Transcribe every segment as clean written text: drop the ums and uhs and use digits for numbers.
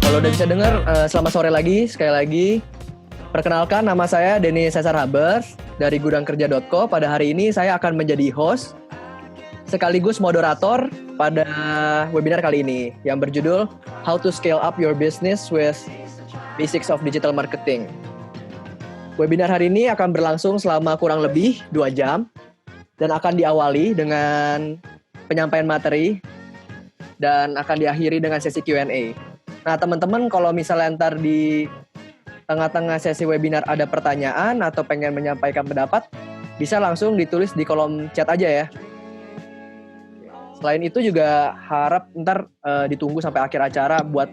Kalau udah bisa dengar, selamat sore lagi, sekali lagi. Perkenalkan, nama saya Denny Cesar Haber dari gudangkerja.co. Pada hari ini saya akan menjadi host sekaligus moderator pada webinar kali ini yang berjudul How to Scale Up Your Business with Basics of Digital Marketing. Webinar hari ini akan berlangsung selama kurang lebih 2 jam dan akan diawali dengan penyampaian materi dan akan diakhiri dengan sesi Q&A. Nah, teman-teman kalau misalnya ntar di tengah-tengah sesi webinar ada pertanyaan atau pengen menyampaikan pendapat, bisa langsung ditulis di kolom chat aja ya. Selain itu juga harap ntar ditunggu sampai akhir acara buat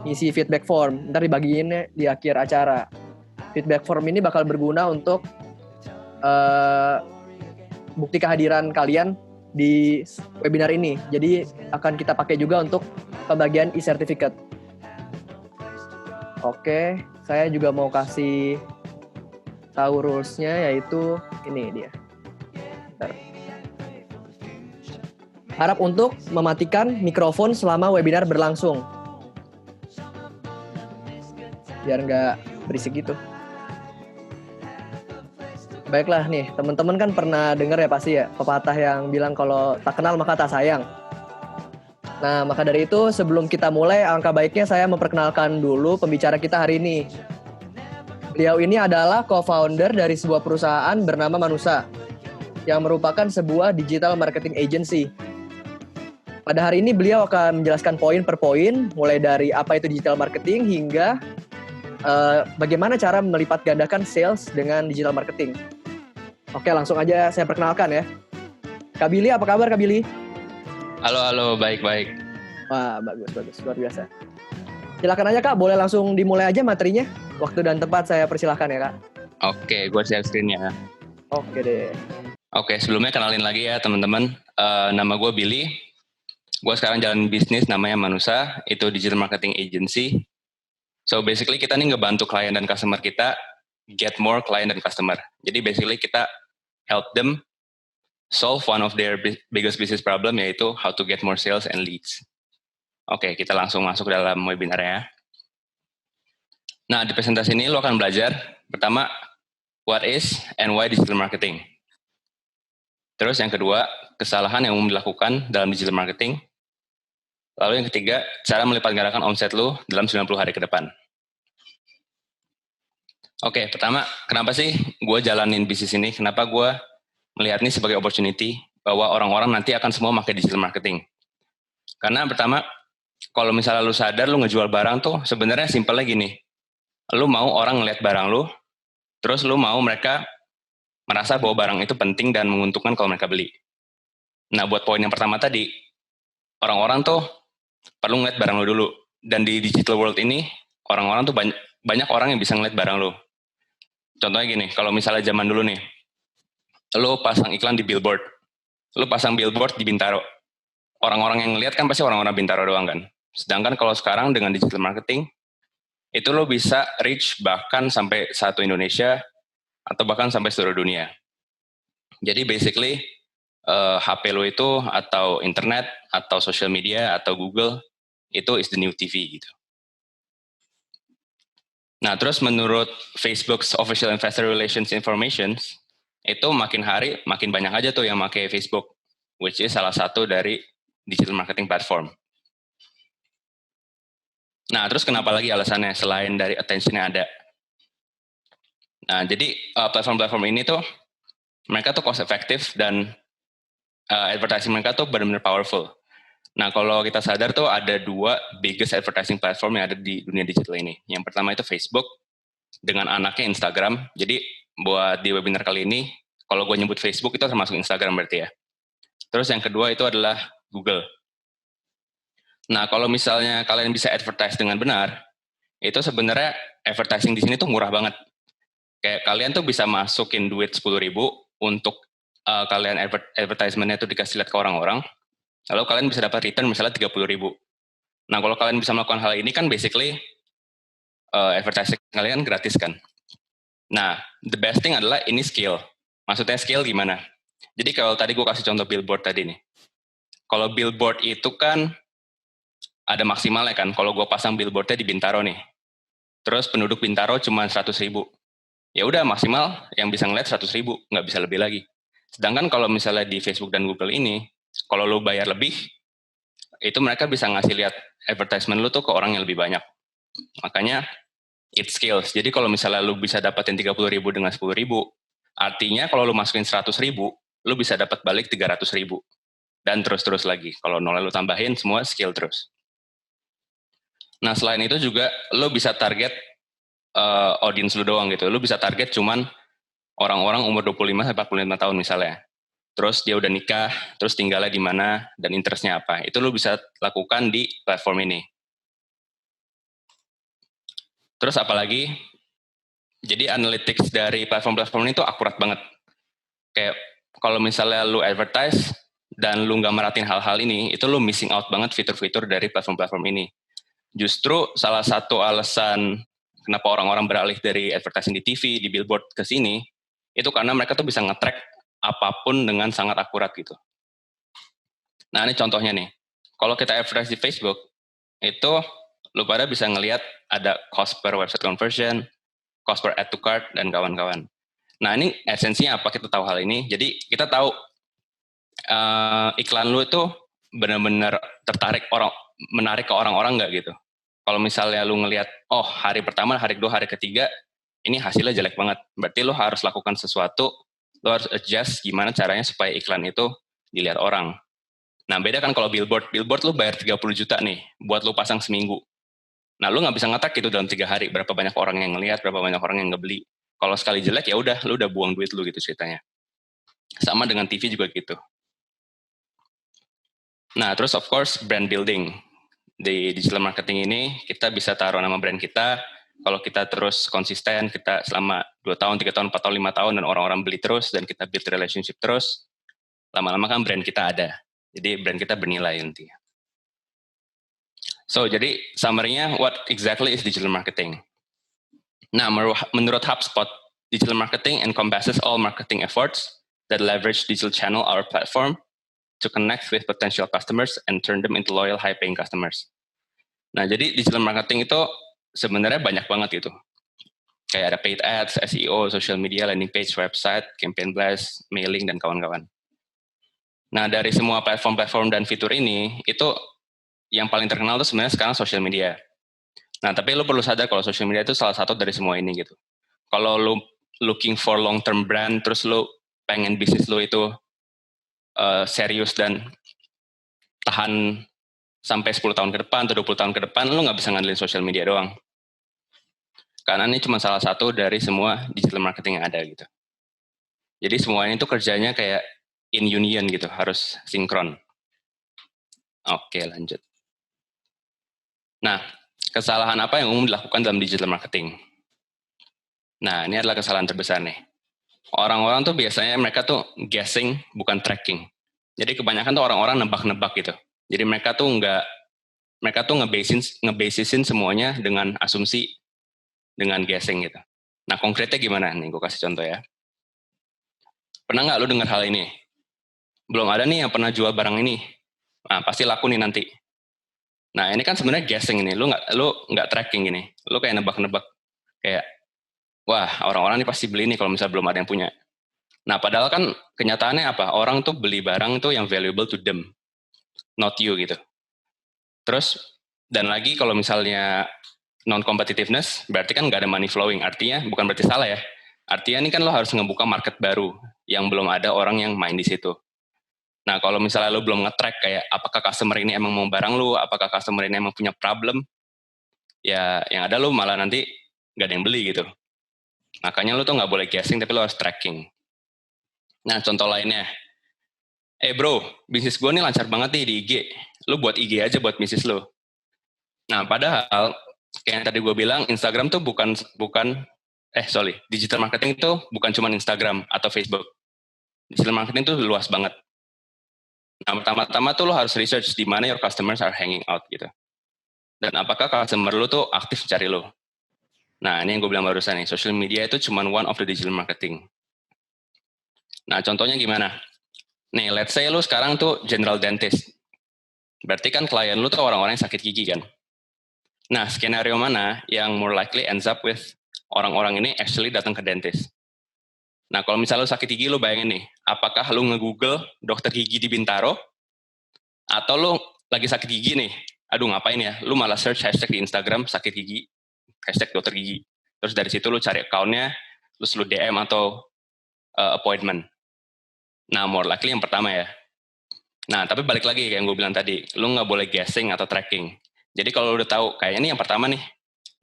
ngisi feedback form. Ntar dibagiinnya di akhir acara. Feedback form ini bakal berguna untuk bukti kehadiran kalian di webinar ini. Jadi akan kita pakai juga untuk pembagian e-certificate. Oke, saya juga mau kasih tahu rules-nya, yaitu ini dia. Bentar. Harap untuk mematikan mikrofon selama webinar berlangsung. Biar nggak berisik gitu. Baiklah nih, teman-teman kan pernah dengar ya pasti ya, pepatah yang bilang kalau tak kenal maka tak sayang. Nah, maka dari itu sebelum kita mulai, alangkah baiknya saya memperkenalkan dulu pembicara kita hari ini. Beliau ini adalah co-founder dari sebuah perusahaan bernama Manusa, yang merupakan sebuah digital marketing agency. Pada hari ini beliau akan menjelaskan poin per poin, mulai dari apa itu digital marketing hingga bagaimana cara melipat gandakan sales dengan digital marketing. Oke, langsung aja saya perkenalkan ya. Kak Billy, apa kabar Kak Billy? Halo, baik-baik. Wah, bagus, luar biasa. Silakan aja Kak, boleh langsung dimulai aja materinya. Waktu dan tempat saya persilahkan ya Kak. Oke, gue share screen-nya. Oke deh. Oke, sebelumnya kenalin lagi ya teman-teman. Nama gue Billy. Gue sekarang jalan bisnis namanya Manusa, itu digital marketing agency. So basically kita nih ngebantu klien dan customer kita get more klien dan customer. Jadi basically kita help them solve one of their biggest business problem, yaitu how to get more sales and leads. Oke, kita langsung masuk dalam webinar ya. Nah, di presentasi ini lo akan belajar, pertama, what is and why digital marketing. Terus yang kedua, kesalahan yang umum dilakukan dalam digital marketing. Lalu yang ketiga, cara melipat gandakan omset lo dalam 90 hari ke depan. Oke, pertama, kenapa sih gue jalanin bisnis ini? Kenapa gue melihat ini sebagai opportunity bahwa orang-orang nanti akan semua pakai digital marketing? Karena pertama, kalau misalnya lu sadar lu ngejual barang tuh sebenarnya simpelnya gini. Lu mau orang ngeliat barang lu, terus lu mau mereka merasa bahwa barang itu penting dan menguntungkan kalau mereka beli. Nah, buat poin yang pertama tadi, orang-orang tuh perlu ngeliat barang lu dulu. Dan di digital world ini, orang-orang tuh banyak orang yang bisa ngeliat barang lu. Contohnya gini, kalau misalnya zaman dulu nih, lu pasang iklan di billboard, lu pasang billboard di Bintaro. Orang-orang yang ngeliat kan pasti orang-orang Bintaro doang kan. Sedangkan kalau sekarang dengan digital marketing, itu lo bisa reach bahkan sampai satu Indonesia atau bahkan sampai seluruh dunia. Jadi basically HP lo itu atau internet atau social media atau Google itu is the new TV gitu. Nah, terus menurut Facebook's Official Investor Relations Information, itu makin hari makin banyak aja tuh yang pakai Facebook, which is salah satu dari digital marketing platform. Nah, terus kenapa lagi alasannya selain dari attention-nya ada? Nah, jadi platform-platform ini tuh mereka tuh cost effective dan advertising mereka tuh benar-benar powerful. Nah, kalau kita sadar tuh ada 2 biggest advertising platform yang ada di dunia digital ini. Yang pertama itu Facebook dengan anaknya Instagram. Jadi buat di webinar kali ini, kalau gue nyebut Facebook itu termasuk Instagram berarti ya. Terus yang kedua itu adalah Google. Nah, kalau misalnya kalian bisa advertise dengan benar, itu sebenarnya advertising di sini tuh murah banget. Kayak kalian tuh bisa masukin duit 10.000 untuk kalian advertisement-nya tuh dikasih lihat ke orang-orang, lalu kalian bisa dapat return misalnya 30.000. Nah, kalau kalian bisa melakukan hal ini kan basically advertising kalian gratis kan. Nah, the best thing adalah ini skill. Maksudnya skill gimana? Jadi kalau tadi gue kasih contoh billboard tadi nih. Kalau billboard itu kan ada maksimalnya kan. Kalau gue pasang billboardnya di Bintaro nih, terus penduduk Bintaro cuma 100.000. Ya udah maksimal yang bisa ngeliat 100.000, nggak bisa lebih lagi. Sedangkan kalau misalnya di Facebook dan Google ini, kalau lo bayar lebih, itu mereka bisa ngasih lihat advertisement lo tuh ke orang yang lebih banyak. Makanya it scales. Jadi kalau misalnya lo bisa dapetin 30.000 dengan 10.000, artinya kalau lo masukin 100.000, lo bisa dapat balik 300.000. Dan terus-terus lagi. Kalau nolnya lo tambahin, semua scale terus. Nah selain itu juga lo bisa target audience lo doang gitu. Lo bisa target cuman orang-orang umur 25-45 tahun misalnya. Terus dia udah nikah, terus tinggalnya di mana, dan interestnya apa. Itu lo bisa lakukan di platform ini. Terus apalagi, jadi analytics dari platform-platform ini tuh akurat banget. Kayak kalau misalnya lo advertise, dan lo nggak merhatiin hal-hal ini, itu lo missing out banget fitur-fitur dari platform-platform ini. Justru salah satu alasan kenapa orang-orang beralih dari advertising di TV, di billboard ke sini, itu karena mereka tuh bisa nge-track apapun dengan sangat akurat gitu. Nah ini contohnya nih, kalau kita advertise di Facebook, itu lu pada bisa ngelihat ada cost per website conversion, cost per add to cart, dan kawan-kawan. Nah ini esensinya apa kita tahu hal ini, jadi kita tahu iklan lu itu benar-benar menarik ke orang-orang nggak gitu. Kalau misalnya lu ngelihat, oh hari pertama, hari kedua, hari ketiga, ini hasilnya jelek banget. Berarti lu harus lakukan sesuatu, lu harus adjust gimana caranya supaya iklan itu dilihat orang. Nah beda kan kalau billboard lu bayar 30 juta nih, buat lu pasang seminggu. Nah lu nggak bisa ngetak gitu dalam 3 hari, berapa banyak orang yang ngelihat, berapa banyak orang yang ngebeli. Kalau sekali jelek ya udah, lu udah buang duit lu gitu ceritanya. Sama dengan TV juga gitu. Nah terus of course brand building. Di digital marketing ini kita bisa taruh nama brand kita. Kalau kita terus konsisten, kita selama 2 tahun, 3 tahun, 4 tahun, 5 tahun, dan orang-orang beli terus, dan kita build relationship terus, lama-lama kan brand kita ada. Jadi brand kita bernilai intinya. So, jadi summary-nya, what exactly is digital marketing? Nah, menurut HubSpot, digital marketing encompasses all marketing efforts that leverage digital channel or platform to connect with potential customers and turn them into loyal, high-paying customers. Nah, jadi digital marketing itu sebenarnya banyak banget gitu. Kayak ada paid ads, SEO, social media, landing page, website, campaign blast, mailing, dan kawan-kawan. Nah, dari semua platform-platform dan fitur ini, itu yang paling terkenal itu sebenarnya sekarang social media. Nah, tapi lu perlu sadar kalau social media itu salah satu dari semua ini gitu. Kalau lu looking for long-term brand, terus lu pengen bisnis lu itu serius dan tahan sampai 10 tahun ke depan atau 20 tahun ke depan, lu nggak bisa ngandelin social media doang. Karena ini cuma salah satu dari semua digital marketing yang ada gitu. Jadi semuanya itu kerjanya kayak in union gitu, harus sinkron. Oke, lanjut. Nah, kesalahan apa yang umum dilakukan dalam digital marketing? Nah, ini adalah kesalahan terbesar nih. Orang-orang tuh biasanya mereka tuh guessing, bukan tracking. Jadi kebanyakan tuh orang-orang nebak-nebak gitu. Jadi mereka tuh ngebasisin semuanya dengan asumsi, dengan guessing gitu. Nah, konkretnya gimana? Nih, gue kasih contoh ya. Pernah nggak lu dengar hal ini? Belum ada nih yang pernah jual barang ini. Nah, pasti laku nih nanti. Nah, ini kan sebenarnya guessing ini. Lu nggak tracking gini. Lu kayak nebak-nebak. Kayak, wah orang-orang ini pasti beli nih kalau misalnya belum ada yang punya. Nah, padahal kan kenyataannya apa? Orang tuh beli barang tuh yang valuable to them, not you gitu. Terus, dan lagi kalau misalnya non-competitiveness, berarti kan nggak ada money flowing. Artinya, bukan berarti salah ya. Artinya ini kan lo harus ngebuka market baru, yang belum ada orang yang main di situ. Nah, kalau misalnya lo belum nge-track kayak, apakah customer ini emang mau barang lo, apakah customer ini emang punya problem, ya yang ada lo malah nanti nggak ada yang beli gitu. Makanya lo tuh nggak boleh guessing, tapi lo harus tracking. Nah, contoh lainnya, bro, bisnis gue nih lancar banget nih di IG. Lo buat IG aja buat bisnis lo. Nah, padahal kayak yang tadi gue bilang, Instagram tuh digital marketing itu bukan cuma Instagram atau Facebook. Digital marketing tuh luas banget. Nah, pertama-tama tuh lo harus research di mana your customers are hanging out gitu. Dan apakah customer lo tuh aktif cari lo. Nah, ini yang gue bilang barusan nih, social media itu cuma one of the digital marketing. Nah, contohnya gimana? Nih, let's say lo sekarang tuh general dentist. Berarti kan klien lu tuh orang-orang yang sakit gigi kan. Nah, skenario mana yang more likely ends up with orang-orang ini actually datang ke dentist? Nah, kalau misalnya lu sakit gigi, lu bayangin nih, apakah lu nge-google dokter gigi di Bintaro, atau lu lagi sakit gigi nih, aduh ngapain ya, lu malah search hashtag di Instagram sakit gigi, hashtag dokter gigi. Terus dari situ lu cari account-nya, terus lu DM atau appointment. Nah, more likely yang pertama ya. Nah, tapi balik lagi kayak yang gue bilang tadi, lu nggak boleh guessing atau tracking. Jadi kalau lu udah tahu, kayaknya ini yang pertama nih,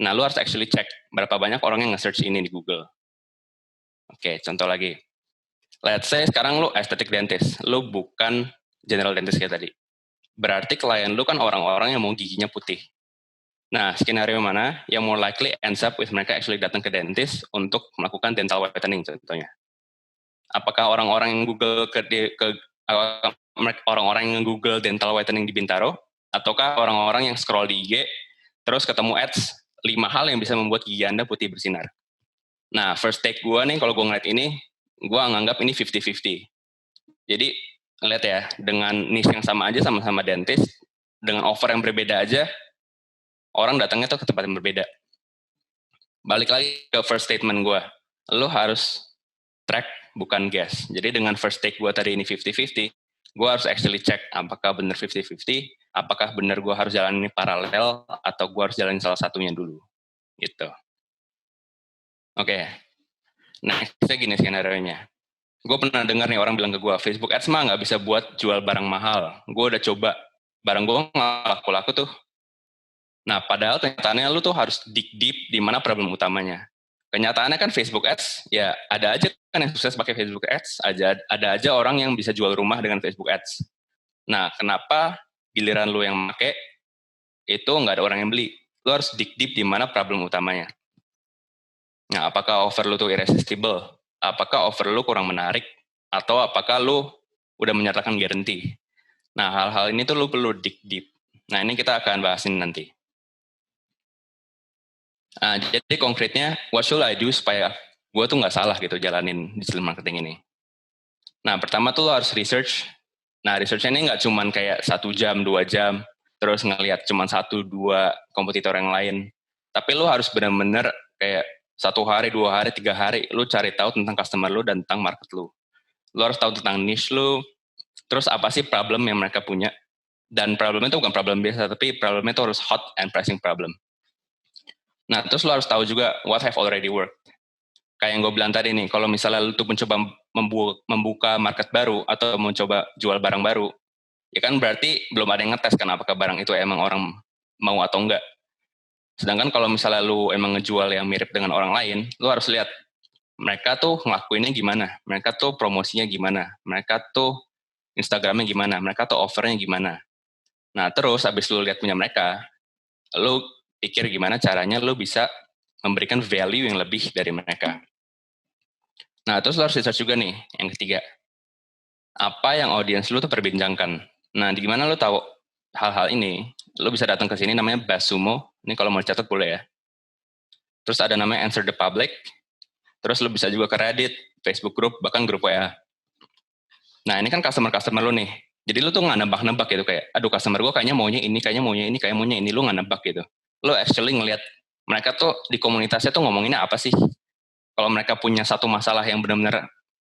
nah lu harus actually check berapa banyak orang yang nge-search ini di Google. Oke, contoh lagi. Let's say sekarang lu aesthetic dentist, lu bukan general dentist kayak tadi. Berarti klien lu kan orang-orang yang mau giginya putih. Nah, skenario mana yang more likely ends up with mereka actually datang ke dentist untuk melakukan dental whitening contohnya. Apakah orang-orang yang Google orang-orang yang Google dental whitening di Bintaro, ataukah orang-orang yang scroll di IG terus ketemu ads 5 hal yang bisa membuat gigi Anda putih bersinar. Nah, first take gue nih kalau gue ngeliat ini, gue nganggap ini 50-50. Jadi, lihat ya, dengan niche yang sama aja, sama-sama dentist, dengan offer yang berbeda aja, orang datangnya tuh ke tempat yang berbeda. Balik lagi ke first statement gue, lo harus track, bukan guess. Jadi dengan first take gue tadi ini 50-50, gue harus actually check apakah benar 50-50, apakah benar gue harus jalan ini paralel, atau gue harus jalan salah satunya dulu. Gitu. Oke. Nextnya gini skenario-nya. Gue pernah dengar nih orang bilang ke gue, Facebook Ads mah nggak bisa buat jual barang mahal. Gue udah coba, barang gue nggak laku-laku tuh. Nah, padahal kenyataannya lu tuh harus dig deep di mana problem utamanya. Kenyataannya kan Facebook Ads, ya ada aja kan yang sukses pakai Facebook Ads, ada aja orang yang bisa jual rumah dengan Facebook Ads. Nah, kenapa giliran lu yang pakai, itu nggak ada orang yang beli? Lu harus dig deep di mana problem utamanya. Nah, apakah offer lu tuh irresistible? Apakah offer lu kurang menarik? Atau apakah lu udah menyatakan guarantee? Nah, hal-hal ini tuh lu perlu dig deep. Nah, ini kita akan bahasin nanti. Nah, jadi konkretnya, what should I do supaya gue tuh nggak salah gitu jalanin digital marketing ini? Nah, pertama tuh lo harus research. Nah, researchnya ini nggak cuman kayak 1 jam, 2 jam, terus ngelihat cuman 1-2 kompetitor yang lain. Tapi lo harus benar-benar kayak 1 hari, 2 hari, 3 hari, lo cari tahu tentang customer lo dan tentang market lo. Lo harus tahu tentang niche lo, terus apa sih problem yang mereka punya. Dan problemnya itu bukan problem biasa, tapi problemnya itu harus hot and pressing problem. Nah, terus lo harus tahu juga what have already worked. Kayak yang gue bilang tadi nih, kalau misalnya lo tuh mencoba membuka market baru atau mencoba jual barang baru, ya kan berarti belum ada yang ngetes kan apakah barang itu emang orang mau atau enggak. Sedangkan kalau misalnya lo emang ngejual yang mirip dengan orang lain, lo harus lihat mereka tuh ngelakuinnya gimana, mereka tuh promosinya gimana, mereka tuh Instagramnya gimana, mereka tuh offernya gimana. Nah, terus habis lo lihat punya mereka, lo pikir gimana caranya lo bisa memberikan value yang lebih dari mereka. Nah, terus lo harus research juga nih, yang ketiga. Apa yang audiens lo tuh perbincangkan. Nah, di gimana lo tahu hal-hal ini? Lo bisa datang ke sini namanya BuzzSumo. Ini kalau mau catat boleh ya. Terus ada namanya Answer the Public. Terus lo bisa juga ke Reddit, Facebook group, bahkan grup WA. Nah, ini kan customer-customer lo nih. Jadi lo tuh nggak nebak-nebak gitu kayak, aduh customer gue kayaknya maunya ini, kayaknya maunya ini, kayaknya maunya ini. Lo nggak nebak gitu. Lo actually ngelihat mereka tuh di komunitasnya tuh ngomonginnya apa sih? Kalau mereka punya satu masalah yang benar-benar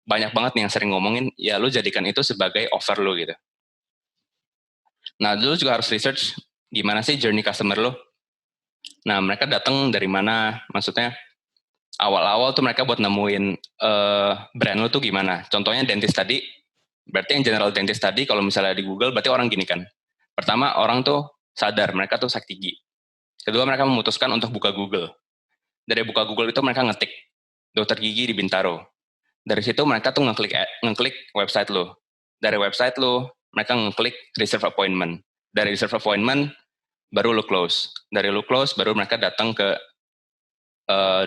banyak banget nih yang sering ngomongin, ya lo jadikan itu sebagai offer lo gitu. Nah, lo juga harus research gimana sih journey customer lo. Nah, mereka datang dari mana? Maksudnya awal-awal tuh mereka buat nemuin brand lo tuh gimana? Contohnya dentist tadi, berarti yang general dentist tadi kalau misalnya di Google berarti orang gini kan. Pertama, orang tuh sadar mereka tuh sakit gigi. Kedua, mereka memutuskan untuk buka Google. Dari buka Google itu mereka ngetik dokter gigi di Bintaro. Dari situ mereka tuh ngeklik website lo. Dari website lo, mereka ngeklik reserve appointment. Dari reserve appointment, baru lo close. Dari lo close, baru mereka datang ke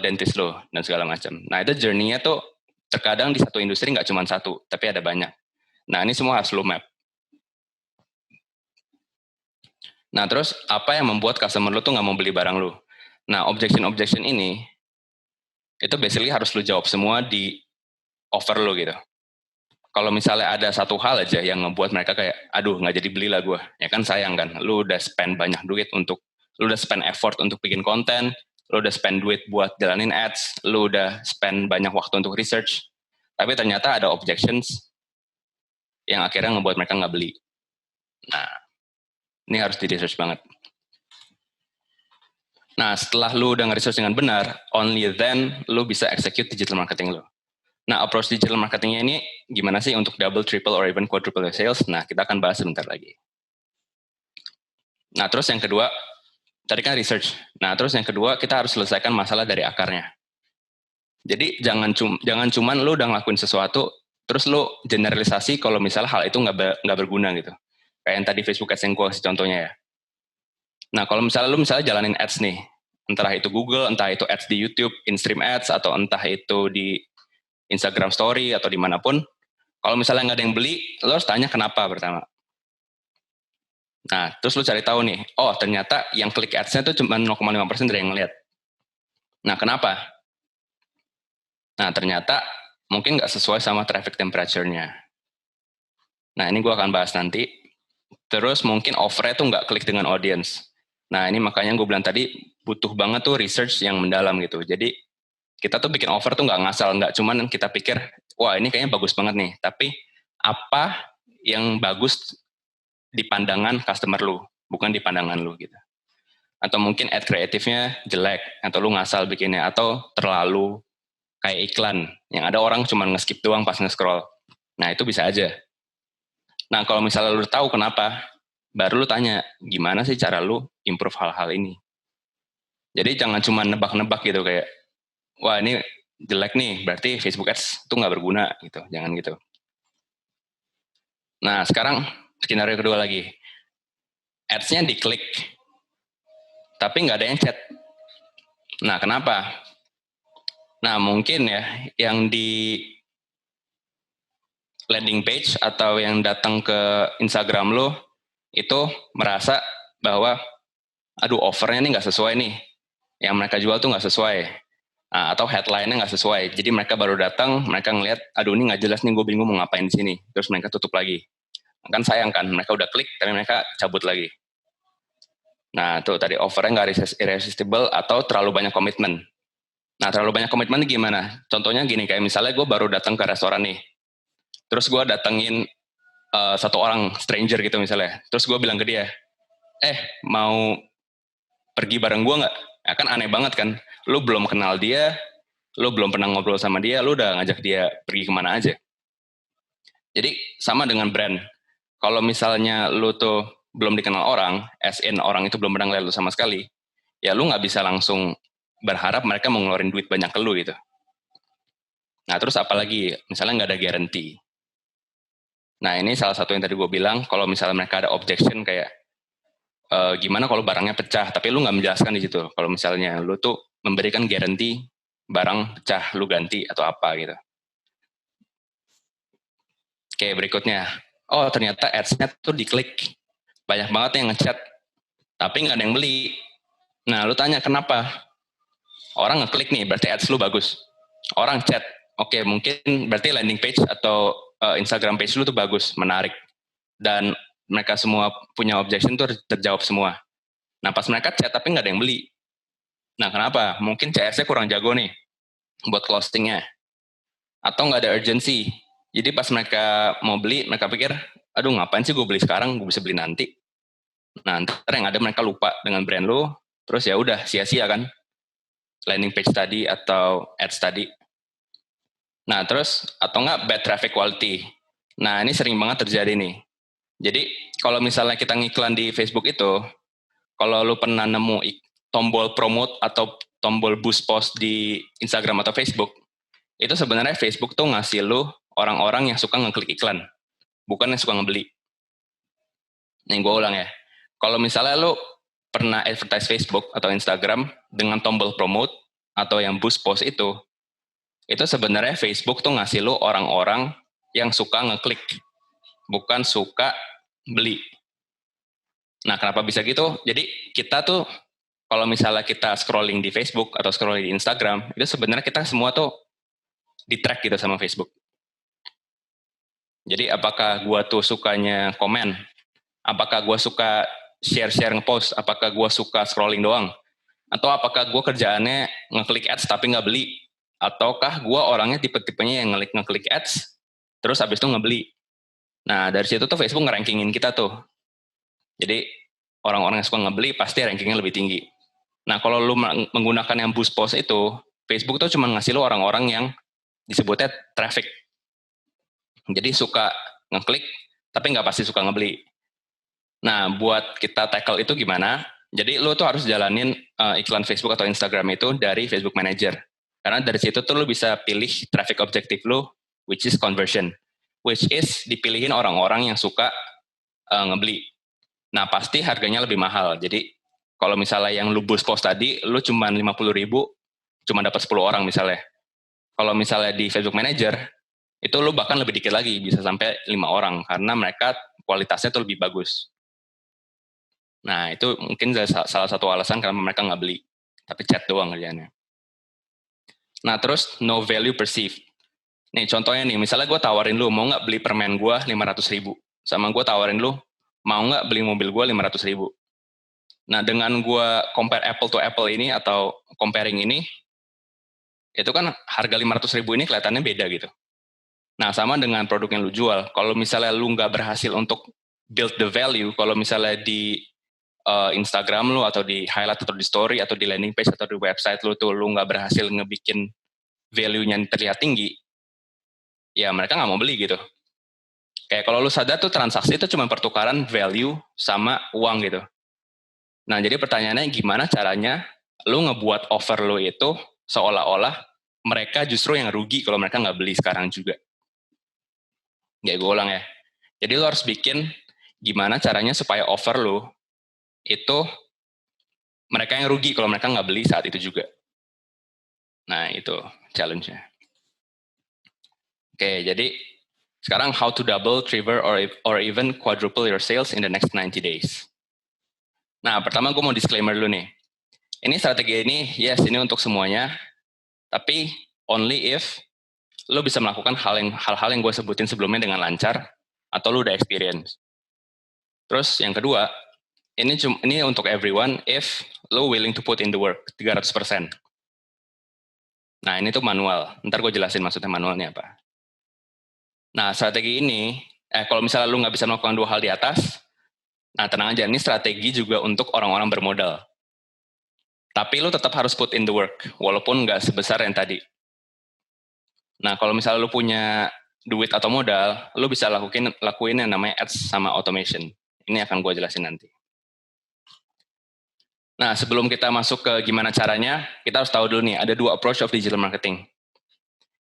dentist lo dan segala macam. Nah, itu journey-nya tuh terkadang di satu industri nggak cuma satu, tapi ada banyak. Nah, ini semua harus lo map. Nah, terus apa yang membuat customer lo tuh nggak mau beli barang lo? Nah, objection ini, itu basically harus lo jawab semua di offer lo gitu. kalau misalnya ada satu hal aja yang ngebuat mereka kayak, aduh nggak jadi beli lah gue, ya kan sayang kan, lu udah spend banyak duit lu udah spend effort untuk bikin konten, lu udah spend duit buat jalanin ads, lu udah spend banyak waktu untuk research, tapi ternyata ada objections yang akhirnya ngebuat mereka nggak beli. Nah, ini harus di research banget. Nah, setelah lu udah nge-research dengan benar, only then lu bisa execute digital marketing lu. Nah, approach digital marketingnya ini gimana sih untuk double, triple, or even quadruple your sales? Nah, kita akan bahas sebentar lagi. Nah, terus yang kedua, tadi kan research. Nah, terus yang kedua, kita harus selesaikan masalah dari akarnya. Jadi, jangan cuman lu udah ngelakuin sesuatu, terus lu generalisasi kalau misalnya hal itu nggak berguna gitu. Kayak yang tadi Facebook Ads yang gue kasih contohnya ya. Nah, kalau misalnya lu jalanin ads nih, entah itu Google, entah itu ads di YouTube, in-stream ads, atau entah itu di Instagram Story, atau dimanapun, kalau misalnya nggak ada yang beli, lo harus tanya kenapa pertama. Nah, terus lo cari tahu nih, oh ternyata yang klik ads-nya tuh cuma 0,5% dari yang ngeliat. Nah, kenapa? Nah, ternyata mungkin nggak sesuai sama traffic temperature-nya. Nah, ini gue akan bahas nanti. Terus mungkin offer-nya tuh nggak klik dengan audience. Nah, ini makanya gue bilang tadi, butuh banget tuh research yang mendalam gitu. Jadi, kita tuh bikin offer tuh nggak ngasal, nggak cuman kita pikir, wah ini kayaknya bagus banget nih. Tapi, apa yang bagus di pandangan customer lu, bukan di pandangan lu gitu. Atau mungkin ad kreatifnya jelek, atau lu ngasal bikinnya, atau terlalu kayak iklan, yang ada orang cuma nge-skip doang pas nge-scroll. Nah, itu bisa aja. Nah, kalau misalnya lu tahu kenapa, baru lu tanya, gimana sih cara lu improve hal-hal ini? Jadi jangan cuma nebak-nebak gitu kayak, wah ini jelek nih, berarti Facebook Ads itu nggak berguna gitu, jangan gitu. Nah sekarang skenario kedua lagi, ads-nya diklik, tapi nggak ada yang chat. Nah kenapa? Nah mungkin ya yang di landing page atau yang datang ke Instagram lo itu merasa bahwa aduh offernya nih nggak sesuai nih, yang mereka jual tuh nggak sesuai. Nah, atau headline-nya nggak sesuai. Jadi mereka baru datang, mereka ngelihat, aduh ini nggak jelas nih, gue bingung mau ngapain di sini. Terus mereka tutup lagi. Kan sayang kan, mereka udah klik, tapi mereka cabut lagi. Nah tuh tadi offernya nggak irresistible atau terlalu banyak komitmen. Nah terlalu banyak komitmen gimana? Contohnya gini, kayak misalnya gue baru datang ke restoran nih. Terus gue datengin satu orang stranger gitu misalnya. Terus gue bilang ke dia, mau pergi bareng gue nggak? Ya kan aneh banget kan. Lu belum kenal dia, lu belum pernah ngobrol sama dia, lu udah ngajak dia pergi kemana aja. Jadi sama dengan brand. Kalau misalnya lu tuh belum dikenal orang, as in orang itu belum pernah ngeliat lu sama sekali, ya lu nggak bisa langsung berharap mereka mau ngeluarin duit banyak ke lu gitu. Nah terus apalagi, misalnya nggak ada guarantee. Nah ini salah satu yang tadi gue bilang, kalau misalnya mereka ada objection kayak, gimana kalau barangnya pecah, tapi lu nggak menjelaskan di situ. Kalau misalnya lu tuh memberikan guarantee barang pecah, lu ganti atau apa gitu. Oke, berikutnya. Oh, ternyata ads-nya tuh diklik. Banyak banget yang ngechat, tapi nggak ada yang beli. Nah, lu tanya kenapa? Orang ngeklik nih, berarti ads lu bagus. Orang chat, oke mungkin berarti landing page atau Instagram page lu tuh bagus, menarik. Dan mereka semua punya objection tuh terjawab semua. Nah, pas mereka chat tapi nggak ada yang beli. Nah, kenapa? Mungkin CS-nya kurang jago nih buat closingnya. Atau nggak ada urgency. Jadi pas mereka mau beli, mereka pikir, aduh ngapain sih gue beli sekarang, gue bisa beli nanti. Nah, ntar yang ada mereka lupa dengan brand lu, terus ya udah sia-sia kan landing page tadi atau ads tadi. Nah, terus atau enggak bad traffic quality. Nah, ini sering banget terjadi nih. Jadi, kalau misalnya kita ngiklan di Facebook itu, kalau lu pernah nemu tombol promote atau tombol boost post di Instagram atau Facebook, itu sebenarnya Facebook tuh ngasih lu orang-orang yang suka ngeklik iklan, bukan yang suka ngebeli. Nih gue ulang ya. Kalau misalnya lu pernah advertise Facebook atau Instagram dengan tombol promote atau yang boost post itu sebenarnya Facebook tuh ngasih lu orang-orang yang suka ngeklik, bukan suka beli. Nah, kenapa bisa gitu? Jadi kita tuh kalau misalnya kita scrolling di Facebook atau scrolling di Instagram, itu sebenarnya kita semua tuh di track gitu sama Facebook. Jadi apakah gue tuh sukanya komen, apakah gue suka share-share ngepost, apakah gue suka scrolling doang, atau apakah gue kerjaannya ngeklik ads tapi nggak beli, ataukah gue orangnya tipe-tipenya yang ngeklik ads terus habis itu ngebeli. Nah dari situ tuh Facebook ngerankingin kita tuh. Jadi orang-orang yang suka ngebeli pasti rankingnya lebih tinggi. Nah kalau lu menggunakan yang boost post itu, Facebook tuh cuma ngasih lu orang-orang yang disebutnya traffic. Jadi suka ngeklik tapi nggak pasti suka ngebeli. Nah buat kita tackle itu gimana? Jadi lu tuh harus jalanin iklan Facebook atau Instagram itu dari Facebook Manager. Karena dari situ tuh lu bisa pilih traffic objektif lu, which is conversion. Which is dipilihin orang-orang yang suka ngebeli. Nah pasti harganya lebih mahal. Jadi kalau misalnya yang lu boost post tadi, lu cuma 50.000, cuma dapat 10 orang misalnya. Kalau misalnya di Facebook Manager, itu lu bahkan lebih dikit lagi, bisa sampai 5 orang. Karena mereka kualitasnya tuh lebih bagus. Nah itu mungkin salah satu alasan karena mereka nggak beli. Tapi chat doang kerjanya. Nah terus no value perceived. Nih contohnya nih, misalnya gue tawarin lu, mau nggak beli permen gue 500.000? Sama gue tawarin lu, mau nggak beli mobil gue 500.000? Nah dengan gue compare apple to apple ini atau comparing ini, itu kan harga 500.000 ini kelihatannya beda gitu. Nah sama dengan produk yang lu jual, kalau misalnya lu nggak berhasil untuk build the value, kalau misalnya di Instagram lu atau di highlight atau di story atau di landing page atau di website lu tuh lu nggak berhasil ngebikin value-nya terlihat tinggi, ya mereka nggak mau beli gitu. Kayak kalau lu sadar tuh transaksi itu cuma pertukaran value sama uang gitu. Nah jadi pertanyaannya gimana caranya lu ngebuat offer lu itu seolah-olah mereka justru yang rugi kalau mereka nggak beli sekarang juga. Ya gue ulang ya. Jadi lu harus bikin gimana caranya supaya offer lu itu mereka yang rugi kalau mereka nggak beli saat itu juga. Nah itu challenge-nya. Oke, jadi sekarang how to double, triple, or even quadruple your sales in the next 90 days. Nah, pertama gue mau disclaimer dulu nih. Ini strategi ini, yes, ini untuk semuanya. Tapi only if lo bisa melakukan hal-hal yang gue sebutin sebelumnya dengan lancar, atau lo udah experience. Terus yang kedua, ini untuk everyone if lo willing to put in the work, 300%. Nah, ini tuh manual. Ntar gue jelasin maksudnya manualnya apa. Nah, strategi ini, kalau misalnya lo nggak bisa melakukan dua hal di atas, nah tenang aja, ini strategi juga untuk orang-orang bermodal. Tapi lo tetap harus put in the work, walaupun nggak sebesar yang tadi. Nah, kalau misalnya lo punya duit atau modal, lo bisa lakuin yang namanya ads sama automation. Ini akan gue jelasin nanti. Nah, sebelum kita masuk ke gimana caranya, kita harus tahu dulu nih, ada dua approach of digital marketing.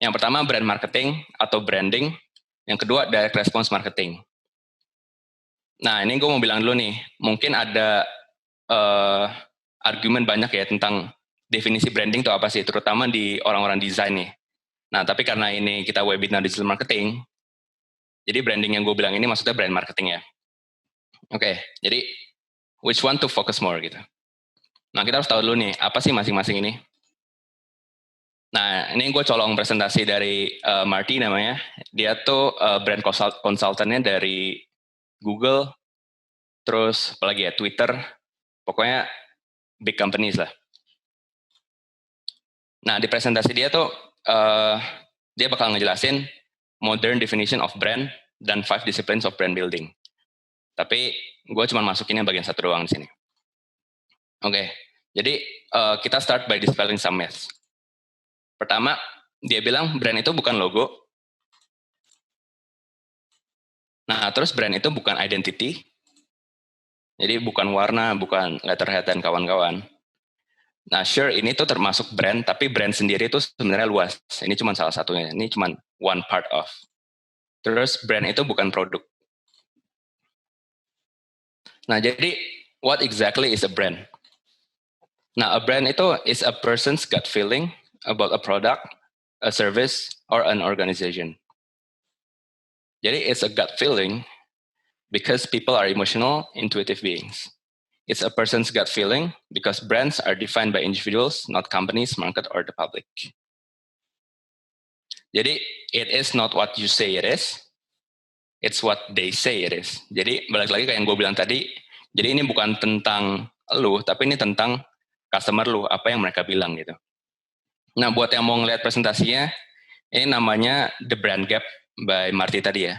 Yang pertama brand marketing atau branding, yang kedua direct response marketing. Nah, ini gue mau bilang dulu nih, mungkin ada argumen banyak ya tentang definisi branding itu apa sih, terutama di orang-orang desain nih. Nah, tapi karena ini kita webinar digital marketing, jadi branding yang gue bilang ini maksudnya brand marketing ya. Oke, jadi which one to focus more gitu. Nah, kita harus tahu dulu nih, apa sih masing-masing ini. Nah, ini gue colong presentasi dari Marty namanya. Dia tuh brand consultant-nya dari Google, terus apalagi ya, Twitter, pokoknya big companies lah. Nah, di presentasi dia tuh, dia bakal ngejelasin modern definition of brand dan 5 disciplines of brand building. Tapi gue cuma masukinnya bagian satu doang di sini. Oke, jadi kita start by dispelling some myths. Pertama, dia bilang brand itu bukan logo. Nah, terus brand itu bukan identity. Jadi bukan warna, bukan letterhead dan kawan-kawan. Nah, sure ini tuh termasuk brand, tapi brand sendiri itu sebenarnya luas. Ini cuma salah satunya. Ini cuma one part of. Terus brand itu bukan produk. Nah, jadi what exactly is a brand? Nah, a brand itu is a person's gut feeling about a product, a service, or an organization. Jadi it's a gut feeling because people are emotional, intuitive beings. It's a person's gut feeling because brands are defined by individuals, not companies, market, or the public. Jadi it is not what you say it is, it's what they say it is. Jadi balik lagi kayak yang gue bilang tadi, jadi ini bukan tentang lu, tapi ini tentang customer lu, apa yang mereka bilang gitu. Nah, buat yang mau ngeliat presentasinya, ini namanya The Brand Gap by Marty tadi ya.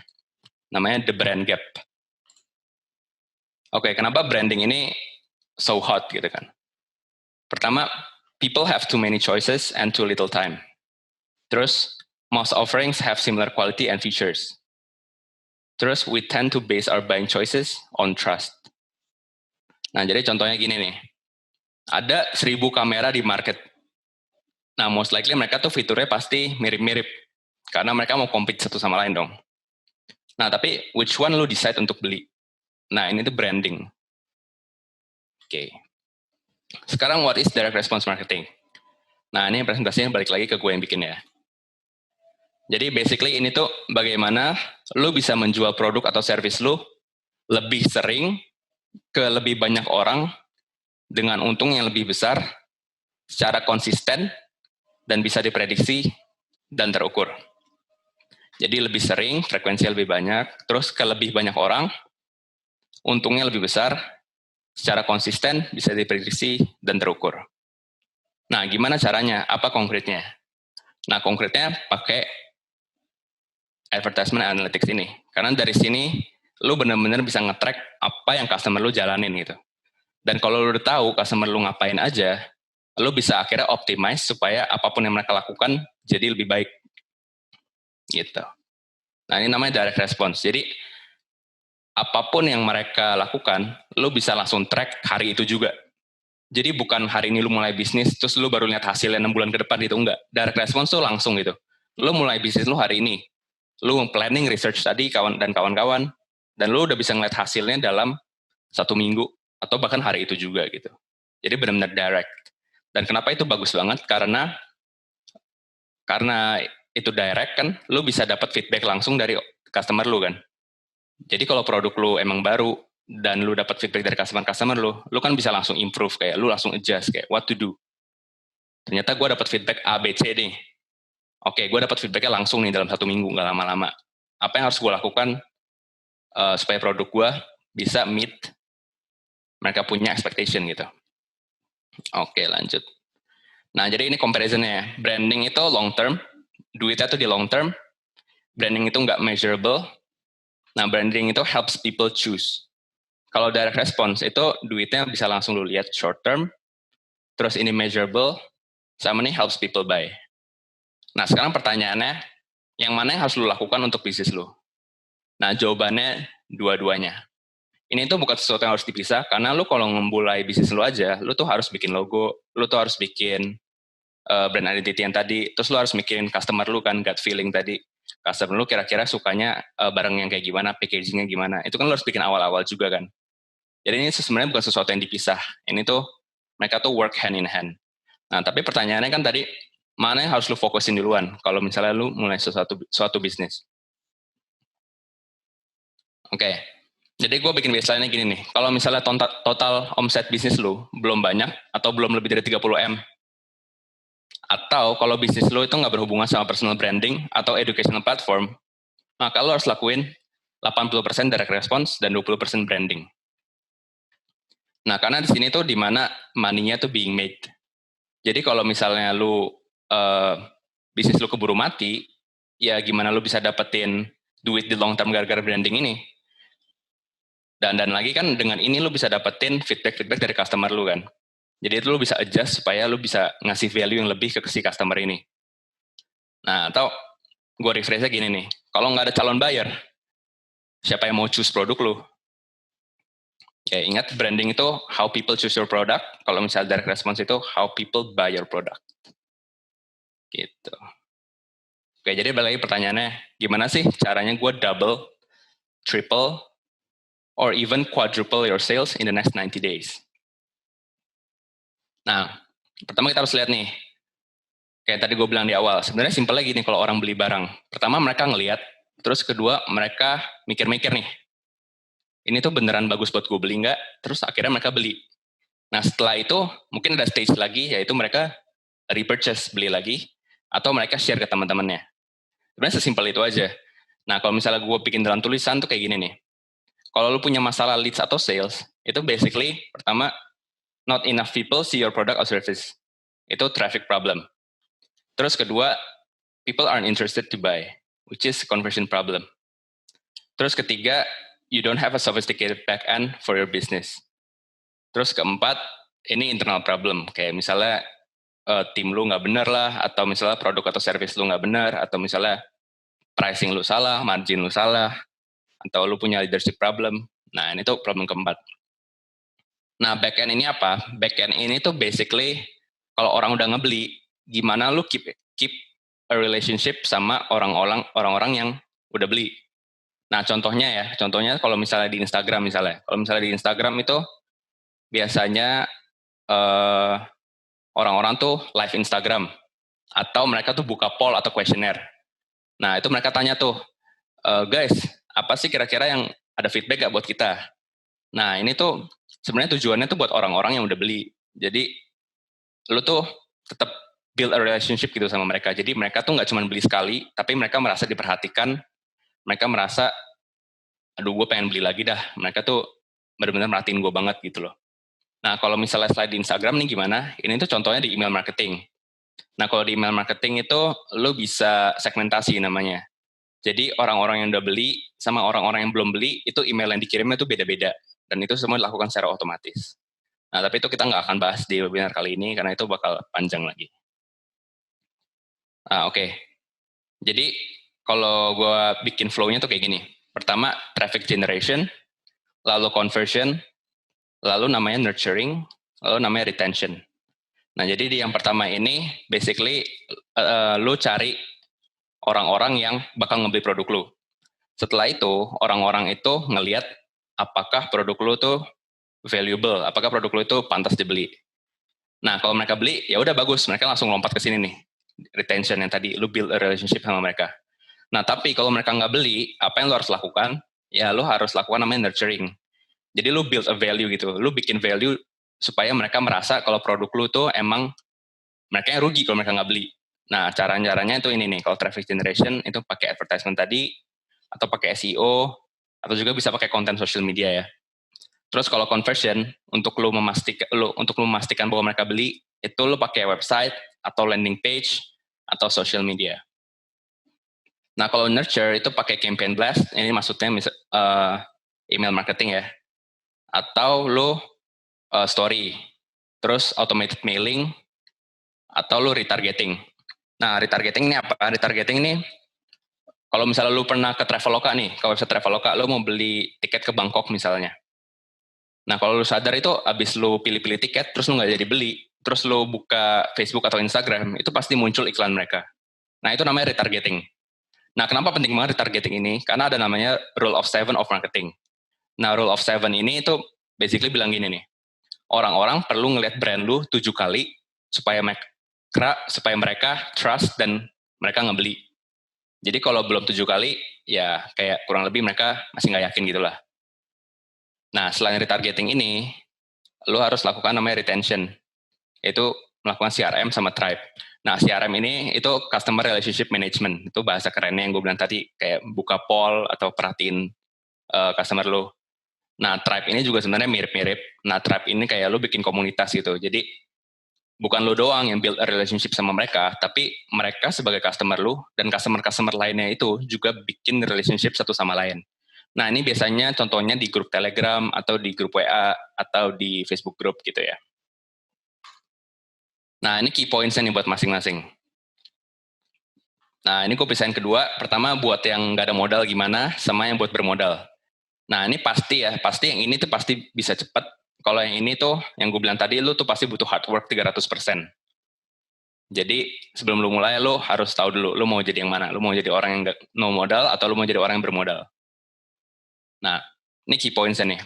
Namanya The Brand Gap. Oke, kenapa branding ini so hot gitu kan? Pertama, people have too many choices and too little time. Terus, most offerings have similar quality and features. Terus, we tend to base our buying choices on trust. Nah, jadi contohnya gini nih. Ada 1.000 kamera di market. Nah, most likely mereka tuh fiturnya pasti mirip-mirip. Karena mereka mau compete satu sama lain dong. Nah, tapi which one lu decide untuk beli? Nah, ini tuh branding. Oke. Sekarang what is direct response marketing? Nah, ini presentasinya balik lagi ke gue yang bikin ya. Jadi basically ini tuh bagaimana lu bisa menjual produk atau service lu lebih sering ke lebih banyak orang dengan untung yang lebih besar secara konsisten dan bisa diprediksi dan terukur. Jadi lebih sering, frekuensi lebih banyak, terus ke lebih banyak orang, untungnya lebih besar, secara konsisten, bisa diprediksi, dan terukur. Nah, gimana caranya? Apa konkretnya? Nah, konkretnya pakai advertisement analytics ini. Karena dari sini, lu benar-benar bisa nge-track apa yang customer lu jalanin gitu. Dan kalau lu udah tahu customer lu ngapain aja, lu bisa akhirnya optimize supaya apapun yang mereka lakukan jadi lebih baik. Gitu. Nah, ini namanya direct response. Jadi, apapun yang mereka lakukan, lu bisa langsung track hari itu juga. Jadi bukan hari ini lu mulai bisnis, terus lu baru lihat hasilnya 6 bulan ke depan gitu, enggak. Direct response tuh langsung gitu. Lu mulai bisnis lu hari ini. Lu planning, research tadi, kawan-kawan, dan lu udah bisa ngeliat hasilnya dalam 1 minggu, atau bahkan hari itu juga gitu. Jadi benar-benar direct. Dan kenapa itu bagus banget? Karena itu direct kan, lu bisa dapat feedback langsung dari customer lu kan. Jadi kalau produk lu emang baru dan lu dapat feedback dari customer lu kan bisa langsung improve, kayak lu langsung adjust kayak what to do. Ternyata gue dapat feedback A, B, C nih. Oke, gue dapat feedbacknya langsung nih dalam 1 minggu, nggak lama-lama. Apa yang harus gue lakukan supaya produk gue bisa meet mereka punya expectation gitu. Oke, lanjut. Nah, jadi ini comparisonnya. Branding itu long term, duitnya tuh di long term. Branding itu nggak measurable. Nah, branding itu helps people choose. Kalau direct response itu duitnya bisa langsung lu lihat short term, terus ini measurable, sama ini helps people buy. Nah, sekarang pertanyaannya, yang mana yang harus lu lakukan untuk bisnis lu? Nah, jawabannya dua-duanya. Ini tuh bukan sesuatu yang harus dipisah, karena lu kalau memulai bisnis lu aja, lu tuh harus bikin logo, lu tuh harus bikin brand identity yang tadi, terus lu harus mikirin customer lu kan, gut feeling tadi. Customer lu kira-kira sukanya barang yang kayak gimana, packagingnya gimana. Itu kan lu harus bikin awal-awal juga kan. Jadi ini sebenarnya bukan sesuatu yang dipisah. Ini tuh mereka tuh work hand in hand. Nah, tapi pertanyaannya kan tadi, mana yang harus lu fokusin duluan kalau misalnya lu mulai suatu bisnis. Oke, jadi gue bikin baseline-nya gini nih. Kalau misalnya total omset bisnis lu belum banyak atau belum lebih dari 30 M, atau kalau bisnis lu itu nggak berhubungan sama personal branding atau educational platform, maka lu harus lakuin 80% direct response dan 20% branding. Nah, karena di sini tuh dimana money-nya tuh being made. Jadi kalau misalnya lu bisnis lu keburu mati, ya gimana lu bisa dapetin duit di long term gara-gara branding ini? Dan lagi kan dengan ini lu bisa dapetin feedback dari customer lu kan. Jadi itu lu bisa adjust supaya lu bisa ngasih value yang lebih ke si customer ini. Nah, atau gue rephrase-nya gini nih, kalau nggak ada calon buyer, siapa yang mau choose produk lu? Ya, ingat branding itu how people choose your product. Kalau misalnya direct response itu how people buy your product. Gitu. Oke, jadi balik lagi pertanyaannya, gimana sih caranya gue double, triple, or even quadruple your sales in the next 90 days? Nah, pertama kita harus lihat nih, kayak tadi gue bilang di awal, sebenarnya simpelnya gini kalau orang beli barang. Pertama mereka ngelihat, terus kedua mereka mikir-mikir nih, ini tuh beneran bagus buat gue beli nggak? Terus akhirnya mereka beli. Nah, setelah itu mungkin ada stage lagi, yaitu mereka repurchase, beli lagi, atau mereka share ke teman-temannya. Sebenarnya sesimpel itu aja. Nah, kalau misalnya gue bikin dalam tulisan tuh kayak gini nih. Kalau lu punya masalah leads atau sales, itu basically pertama, not enough people see your product or service. Itu traffic problem. Terus kedua, people aren't interested to buy, which is conversion problem. Terus ketiga, you don't have a sophisticated back end for your business. Terus keempat, ini internal problem. Kayak misalnya tim lu nggak bener lah, atau misalnya produk atau service lu nggak bener, atau misalnya pricing lu salah, margin lu salah, atau lu punya leadership problem. Nah, ini tuh problem keempat. Nah, back end ini apa? Back end ini tuh basically kalau orang udah ngebeli, gimana lu keep a relationship sama orang-orang yang udah beli. Nah, contohnya kalau misalnya di Instagram kalau misalnya di Instagram itu biasanya orang-orang tuh live Instagram atau mereka tuh buka poll atau questionnaire. Nah, itu mereka tanya tuh, guys, apa sih kira-kira yang ada feedback gak buat kita? Nah, ini tuh sebenarnya tujuannya tuh buat orang-orang yang udah beli. Jadi, lu tuh tetap build a relationship gitu sama mereka. Jadi, mereka tuh nggak cuma beli sekali, tapi mereka merasa diperhatikan, mereka merasa, aduh gue pengen beli lagi dah. Mereka tuh benar-benar merhatiin gue banget gitu loh. Nah, kalau misalnya slide di Instagram nih gimana? Ini tuh contohnya di email marketing. Nah, kalau di email marketing itu, lu bisa segmentasi namanya. Jadi orang-orang yang udah beli sama orang-orang yang belum beli, itu email yang dikirimnya tuh beda-beda. Dan itu semua dilakukan secara otomatis. Nah, tapi itu kita nggak akan bahas di webinar kali ini, karena itu bakal panjang lagi. Oke. Jadi, kalau gue bikin flow-nya tuh kayak gini. Pertama, traffic generation, lalu conversion, lalu namanya nurturing, lalu namanya retention. Nah, jadi di yang pertama ini, basically, lu cari orang-orang yang bakal ngebeli produk lu. Setelah itu, orang-orang itu ngelihat apakah produk lu tuh valuable, apakah produk lu itu pantas dibeli. Nah, kalau mereka beli, ya udah bagus, mereka langsung lompat ke sini nih. Retention yang tadi, lu build a relationship sama mereka. Nah, tapi kalau mereka nggak beli, apa yang lu harus lakukan? Ya, lu harus lakukan namanya nurturing. Jadi lu build a value gitu, lu bikin value supaya mereka merasa kalau produk lu tuh emang mereka yang rugi kalau mereka nggak beli. Nah, caranya itu ini nih, kalau traffic generation itu pakai advertisement tadi, atau pakai SEO, atau juga bisa pakai konten social media ya. Terus kalau conversion, untuk lu memastikan bahwa mereka beli, itu lu pakai website, atau landing page, atau social media. Nah, kalau nurture itu pakai campaign blast, ini maksudnya email marketing ya. Atau lu story, terus automated mailing, atau lu retargeting. Nah, retargeting ini apa? Retargeting ini, kalau misalnya lu pernah ke Traveloka nih, ke website Traveloka, lu mau beli tiket ke Bangkok misalnya. Nah, kalau lu sadar itu, abis lu pilih-pilih tiket, terus lu nggak jadi beli, terus lu buka Facebook atau Instagram, itu pasti muncul iklan mereka. Nah, itu namanya retargeting. Nah, kenapa penting banget retargeting ini? Karena ada namanya rule of 7 of marketing. Nah, rule of 7 ini itu basically bilang gini nih, orang-orang perlu ngelihat brand lu 7 kali, supaya mereka trust dan mereka ngebeli. Jadi kalau belum 7 kali, ya kayak kurang lebih mereka masih nggak yakin gitu lah. Nah, selain retargeting ini, lu harus lakukan namanya retention. Itu melakukan CRM sama Tribe. Nah, CRM ini itu Customer Relationship Management. Itu bahasa kerennya yang gue bilang tadi, kayak buka poll atau perhatiin customer lu. Nah, Tribe ini juga sebenarnya mirip-mirip. Nah, Tribe ini kayak lu bikin komunitas gitu. Jadi, bukan lu doang yang build a relationship sama mereka, tapi mereka sebagai customer lu, dan customer-customer lainnya itu juga bikin relationship satu sama lain. Nah, ini biasanya contohnya di grup Telegram, atau di grup WA, atau di Facebook group gitu ya. Nah, ini key points-nya nih buat masing-masing. Nah, ini gue pisahin kedua. Pertama, buat yang nggak ada modal gimana, sama yang buat bermodal. Nah, ini pasti yang ini tuh pasti bisa cepat. Kalau yang ini tuh, yang gue bilang tadi, lu tuh pasti butuh hard work 300%. Jadi, sebelum lu mulai, lu harus tahu dulu, lu mau jadi yang mana. Lu mau jadi orang yang nggak no modal, atau lu mau jadi orang yang bermodal. Nah, ini key points-nya nih.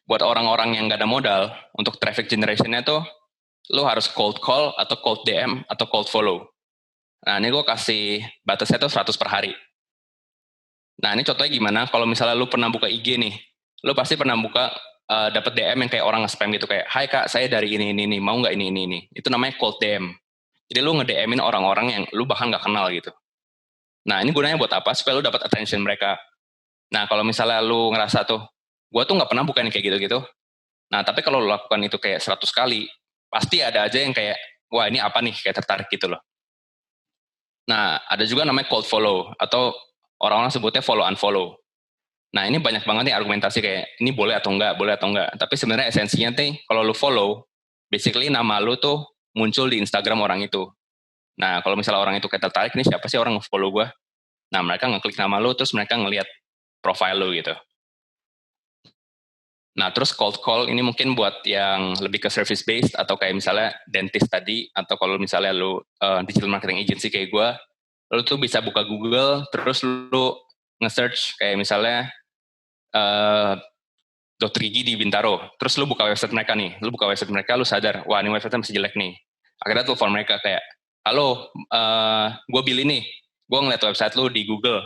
Buat orang-orang yang nggak ada modal, untuk traffic generation-nya tuh, lu harus cold call, atau cold DM, atau cold follow. Nah, ini gue kasih batasnya tuh 100 per hari. Nah, ini contohnya gimana? Kalau misalnya lu pernah buka IG nih, lu pasti pernah buka dapat DM yang kayak orang nge-spam gitu, kayak, "Hai Kak, saya dari ini, mau nggak ini." Itu namanya cold DM. Jadi lu nge-DM-in orang-orang yang lu bahkan nggak kenal gitu. Nah, ini gunanya buat apa? Supaya lu dapat attention mereka. Nah, kalau misalnya lu ngerasa tuh, gue tuh nggak pernah buka yang kayak gitu-gitu. Nah, tapi kalau lu lakukan itu kayak 100 kali, pasti ada aja yang kayak, wah ini apa nih, kayak tertarik gitu loh. Nah, ada juga namanya cold follow, atau orang-orang sebutnya follow unfollow. Nah, ini banyak banget nih argumentasi kayak, ini boleh atau enggak, boleh atau enggak. Tapi sebenarnya esensinya nih, kalau lu follow, basically nama lu tuh muncul di Instagram orang itu. Nah, kalau misalnya orang itu kayak tertarik, nih siapa sih orang nge-follow gue? Nah, mereka ngeklik nama lu, terus mereka ngelihat profile lu gitu. Nah, terus cold call ini mungkin buat yang lebih ke service based, atau kayak misalnya dentist tadi, atau kalau misalnya lu digital marketing agency kayak gue, lu tuh bisa buka Google, terus lu nge-search kayak misalnya dokter gigi di Bintaro, terus lu buka website mereka nih, lu sadar, wah ini website masih jelek nih. Akhirnya telepon mereka kayak, halo, gue Billy nih, gue ngeliat website lu di Google.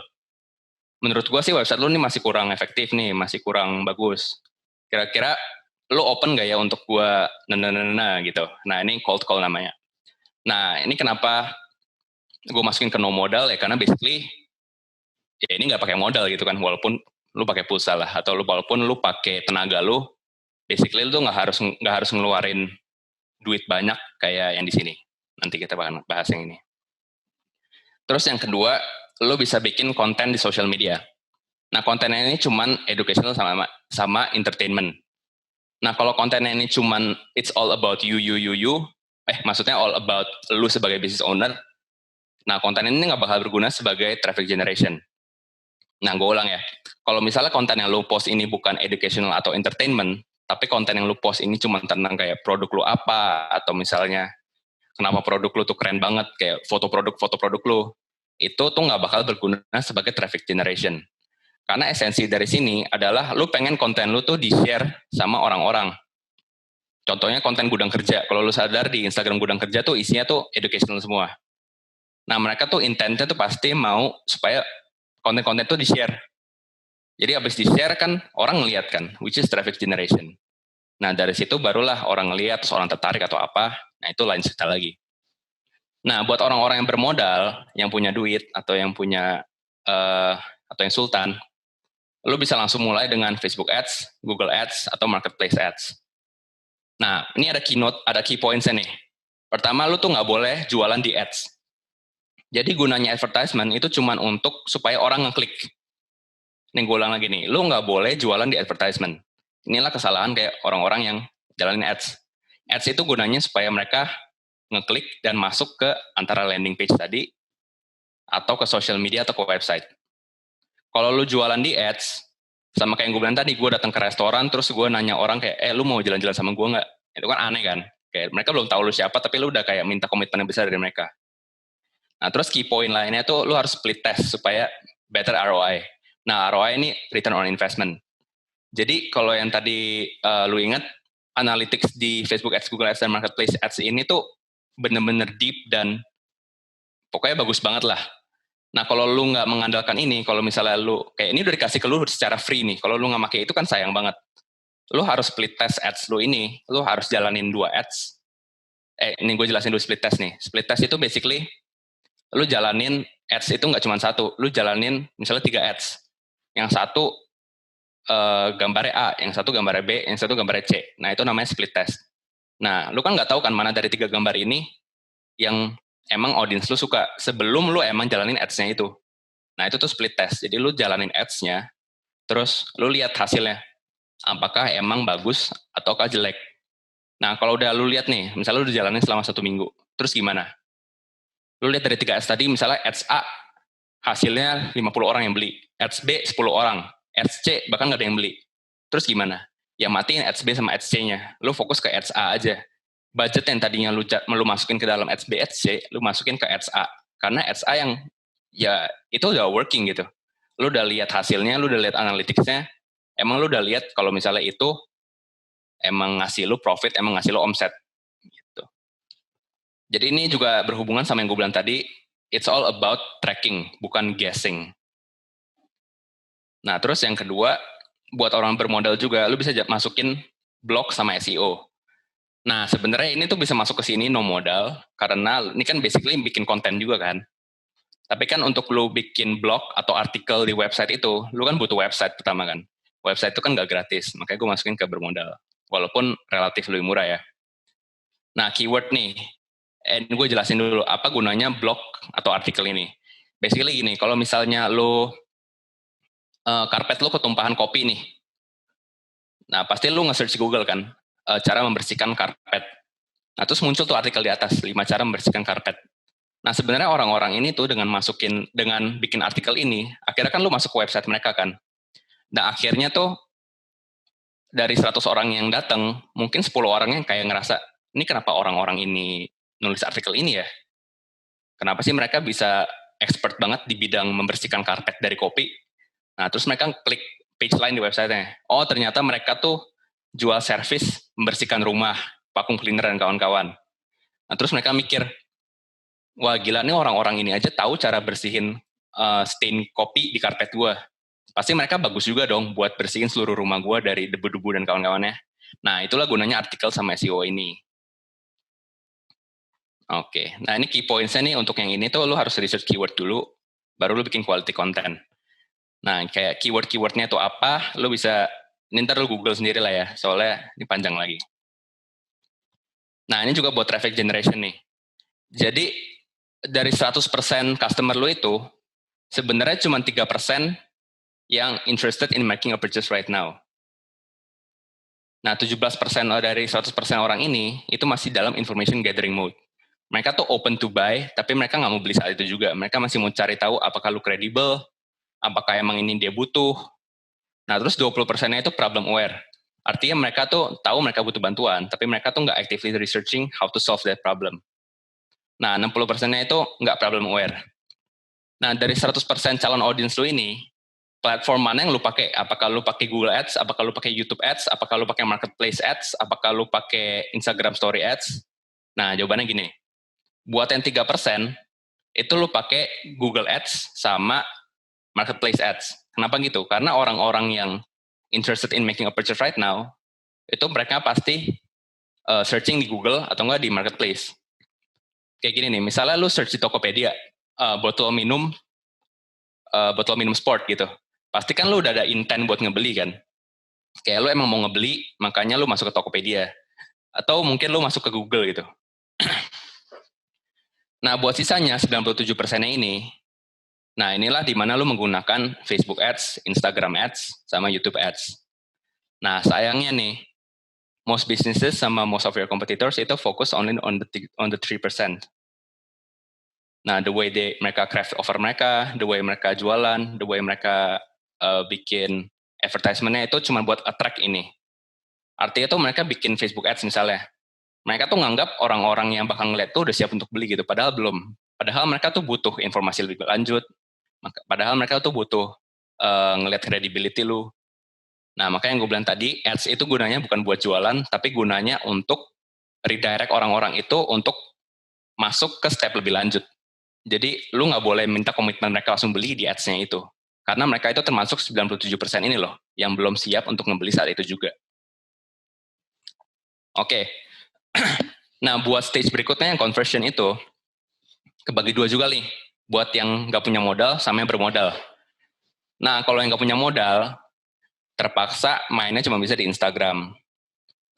Menurut gue sih website lu nih masih kurang efektif nih, masih kurang bagus. Kira-kira lu open gak ya untuk gue gitu. Nah ini cold call namanya. Nah ini kenapa gue masukin ke no modal ya, karena basically ya ini nggak pakai modal gitu kan, walaupun lu pakai pulsa lah, atau walaupun lu pakai tenaga lu, basically lu tuh nggak harus ngeluarin duit banyak kayak yang di sini. Nanti kita bakal bahas yang ini. Terus yang kedua, lu bisa bikin konten di social media. Nah, kontennya ini cuman educational sama entertainment. Nah, kalau kontennya ini cuman it's all about you, maksudnya all about lu sebagai business owner, nah konten ini nggak bakal berguna sebagai traffic generation. Nah, gue ulang ya. Kalau misalnya konten yang lu post ini bukan educational atau entertainment, tapi konten yang lu post ini cuma tentang kayak produk lu apa, atau misalnya kenapa produk lu tuh keren banget, kayak foto produk lu, itu tuh nggak bakal berguna sebagai traffic generation. Karena esensi dari sini adalah lu pengen konten lu tuh di-share sama orang-orang. Contohnya konten gudang kerja. Kalau lu sadar di Instagram gudang kerja tuh isinya tuh educational semua. Nah, mereka tuh intentnya tuh pasti mau supaya konten-konten tuh di-share. Jadi abis di-share kan orang ngeliat kan, which is traffic generation. Nah, dari situ barulah orang ngeliat, terus orang tertarik atau apa. Nah, itu lain cerita lagi. Nah, buat orang-orang yang bermodal, yang punya duit, atau yang punya, atau yang sultan, lu bisa langsung mulai dengan Facebook Ads, Google Ads, atau Marketplace Ads. Nah, ini ada key points-nya nih. Pertama, lu tuh nggak boleh jualan di ads. Jadi gunanya advertisement itu cuma untuk supaya orang ngeklik. Nih gue ulang lagi nih, lu nggak boleh jualan di advertisement. Inilah kesalahan kayak orang-orang yang jalanin ads. Ads itu gunanya supaya mereka ngeklik dan masuk ke antara landing page tadi, atau ke social media atau ke website. Kalau lu jualan di ads, sama kayak yang gue bilang tadi, gue datang ke restoran, terus gue nanya orang kayak, lu mau jalan-jalan sama gue nggak? Itu kan aneh kan? Kayak mereka belum tahu lu siapa, tapi lu udah kayak minta komitmen yang besar dari mereka. Nah, terus key point lainnya tuh lu harus split test supaya better ROI. Nah, ROI ini return on investment. Jadi kalau yang tadi lu ingat, analytics di Facebook Ads, Google Ads, dan Marketplace Ads ini tuh bener-bener deep dan pokoknya bagus banget lah. Nah, kalau lu nggak mengandalkan ini, kalau misalnya lu, kayak ini udah dikasih ke lu secara free nih, kalau lu nggak pakai itu kan sayang banget. Lu harus split test ads lu ini, lu harus jalanin 2 ads. Ini gue jelasin dulu split test nih. Split test itu basically, lu jalanin ads itu nggak cuma satu, lu jalanin misalnya 3 ads. Yang satu gambarnya A, yang satu gambarnya B, yang satu gambarnya C. Nah, itu namanya split test. Nah, lu kan nggak tahu kan mana dari 3 gambar ini yang emang audience lu suka sebelum lu emang jalanin ads-nya itu. Nah, itu tuh split test. Jadi lu jalanin ads-nya, terus lu lihat hasilnya. Apakah emang bagus ataukah jelek. Nah, kalau udah lu lihat nih, misalnya lu udah jalanin selama 1 minggu, terus gimana? Lu lihat dari 3 ads tadi, misalnya ads A, hasilnya 50 orang yang beli. Ads B, 10 orang. Ads C, bahkan nggak ada yang beli. Terus gimana? Ya matiin ads B sama ads C-nya. Lu fokus ke ads A aja. Budget yang tadinya lu masukin ke dalam ads B, ads C, lu masukin ke ads A. Karena ads A yang, ya itu udah working gitu. Lu udah lihat hasilnya, lu udah lihat analytics-nya, emang lu udah lihat kalau misalnya itu emang ngasih lu profit, emang ngasih lu omset. Gitu. Jadi ini juga berhubungan sama yang gue bilang tadi, it's all about tracking, bukan guessing. Nah, terus yang kedua, buat orang bermodal juga, lu bisa masukin blog sama SEO. Nah, sebenarnya ini tuh bisa masuk ke sini no modal, karena ini kan basically bikin konten juga kan. Tapi kan untuk lu bikin blog atau artikel di website itu, lu kan butuh website pertama kan. Website itu kan gak gratis, makanya gue masukin ke bermodal. Walaupun relatif lebih murah ya. Nah, keyword nih. Gue jelasin dulu apa gunanya blog atau artikel ini. Basically gini, kalau misalnya lu karpet lu ketumpahan kopi nih. Nah, pasti lu nge-search Google kan, cara membersihkan karpet. Nah, terus muncul tuh artikel di atas, 5 cara membersihkan karpet. Nah, sebenarnya orang-orang ini tuh dengan bikin artikel ini, akhirnya kan lu masuk ke website mereka kan. Nah, akhirnya tuh dari 100 orang yang datang, mungkin 10 orang yang kayak ngerasa, ini kenapa orang-orang ini nulis artikel ini ya? Kenapa sih mereka bisa expert banget di bidang membersihkan karpet dari kopi? Nah, terus mereka klik page lain di websitenya. Oh, ternyata mereka tuh jual servis membersihkan rumah, vacuum cleaner dan kawan-kawan. Nah, terus mereka mikir, wah gila nih orang-orang ini aja tahu cara bersihin stain kopi di karpet gua. Pasti mereka bagus juga dong buat bersihin seluruh rumah gua dari debu-debu dan kawan-kawannya. Nah, itulah gunanya artikel sama SEO ini. Oke, nah ini key points-nya nih untuk yang ini tuh lu harus research keyword dulu, baru lu bikin quality content. Nah, kayak keyword-keywordnya itu apa, lu bisa, ini ntar lu Google sendiri lah ya, soalnya ini panjang lagi. Nah, ini juga buat traffic generation nih. Jadi, dari 100% customer lu itu, sebenarnya cuma 3% yang interested in making a purchase right now. Nah, 17% dari 100% orang ini, itu masih dalam information gathering mode. Mereka tuh open to buy, tapi mereka nggak mau beli saat itu juga. Mereka masih mau cari tahu apakah lu kredibel, apakah emang ini dia butuh. Nah, terus 20%-nya itu problem aware. Artinya mereka tuh tahu mereka butuh bantuan, tapi mereka tuh nggak actively researching how to solve that problem. Nah, 60%-nya itu nggak problem aware. Nah, dari 100% calon audience lu ini, platform mana yang lu pakai? Apakah lu pakai Google Ads? Apakah lu pakai YouTube Ads? Apakah lu pakai Marketplace Ads? Apakah lu pakai Instagram Story Ads? Nah, jawabannya gini. Buat yang 3%, itu lu pakai Google Ads sama Marketplace Ads. Kenapa gitu? Karena orang-orang yang interested in making a purchase right now, itu mereka pasti searching di Google atau enggak di Marketplace. Kayak gini nih, misalnya lu search di Tokopedia, botol minum sport gitu. Pasti kan lu udah ada intent buat ngebeli kan. Kayak lu emang mau ngebeli, makanya lu masuk ke Tokopedia. Atau mungkin lu masuk ke Google gitu. Nah, buat sisanya 97%-nya ini, nah inilah di mana lu menggunakan Facebook Ads, Instagram Ads, sama YouTube Ads. Nah, sayangnya nih, most businesses sama most of your competitors itu fokus only on the 3%. Nah, the way mereka craft offer mereka, the way mereka jualan, the way mereka bikin advertisement-nya itu cuma buat attract ini. Artinya tuh mereka bikin Facebook Ads misalnya. Mereka tuh nganggap orang-orang yang bakal ngeliat tuh udah siap untuk beli gitu, padahal belum. Padahal mereka tuh butuh informasi lebih lanjut. Padahal mereka tuh butuh ngeliat credibility lu. Nah, makanya yang gue bilang tadi, ads itu gunanya bukan buat jualan, tapi gunanya untuk redirect orang-orang itu untuk masuk ke step lebih lanjut. Jadi, lu nggak boleh minta komitmen mereka langsung beli di ads-nya itu. Karena mereka itu termasuk 97% ini loh, yang belum siap untuk membeli saat itu juga. Oke. Nah, buat stage berikutnya yang conversion itu, kebagi dua juga nih. Buat yang nggak punya modal sama yang bermodal. Nah, kalau yang nggak punya modal, terpaksa mainnya cuma bisa di Instagram.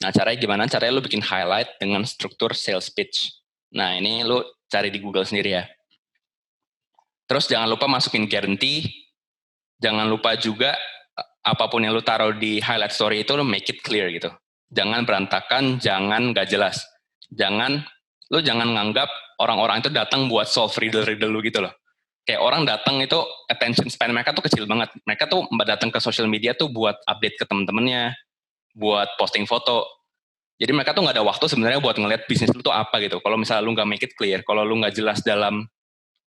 Nah, caranya gimana? Caranya lu bikin highlight dengan struktur sales pitch. Nah, ini lu cari di Google sendiri ya. Terus jangan lupa masukin guarantee. Jangan lupa juga apapun yang lu taruh di highlight story itu lu make it clear gitu. Jangan berantakan, jangan gak jelas. Lu jangan nganggap orang-orang itu datang buat solve riddle-riddle lu gitu loh. Kayak orang datang itu attention span mereka tuh kecil banget. Mereka tuh datang ke social media tuh buat update ke temen-temennya, buat posting foto. Jadi mereka tuh nggak ada waktu sebenarnya buat ngeliat bisnis lu tuh apa gitu. Kalau misalnya lu nggak make it clear, kalau lu nggak jelas dalam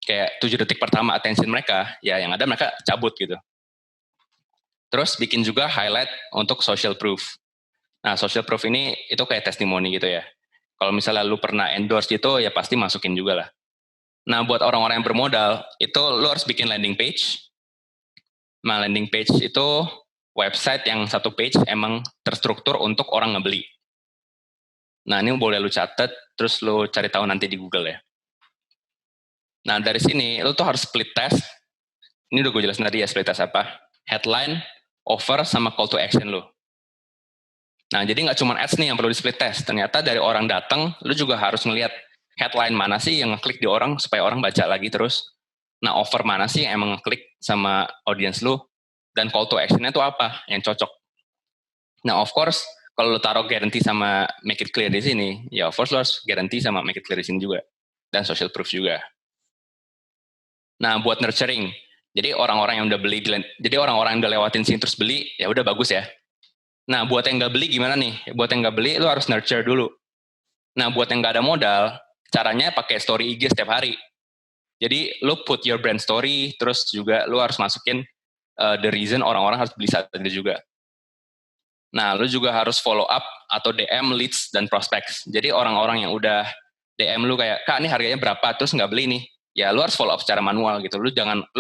kayak 7 detik pertama attention mereka, ya yang ada mereka cabut gitu. Terus bikin juga highlight untuk social proof. Nah, social proof ini itu kayak testimoni gitu ya. Kalau misalnya lu pernah endorse gitu, ya pasti masukin juga lah. Nah, buat orang-orang yang bermodal, itu lu harus bikin landing page. Nah, landing page itu website yang satu page emang terstruktur untuk orang ngebeli. Nah, ini boleh lu catat, terus lu cari tahu nanti di Google ya. Nah dari sini lu tuh harus split test. Ini udah gue jelasin tadi ya split test apa. Headline, offer, sama call to action lu. Nah jadi nggak cuma ads nih yang perlu di split test. Ternyata dari orang datang, lu juga harus ngelihat headline mana sih yang ngeklik di orang supaya orang baca lagi terus. Nah offer mana sih yang emang ngeklik sama audience lu. Dan call to actionnya tuh apa yang cocok. Nah of course kalau lu taruh guarantee sama make it clear di sini, ya of course lu harus guarantee sama make it clear di sini juga. Dan social proof juga. Nah, buat nurturing. Jadi orang-orang yang udah beli, jadi orang-orang yang udah lewatin sini terus beli, ya udah bagus ya. Nah, buat yang nggak beli gimana nih? Buat yang nggak beli, lu harus nurture dulu. Nah, buat yang nggak ada modal, caranya pakai story IG setiap hari. Jadi, lu put your brand story, terus juga lu harus masukin the reason orang-orang harus beli saat itu juga. Nah, lu juga harus follow up atau DM leads dan prospects. Jadi, orang-orang yang udah DM lu kayak, Kak, ini harganya berapa? Terus nggak beli nih. Ya, lu harus follow up secara manual gitu. Lu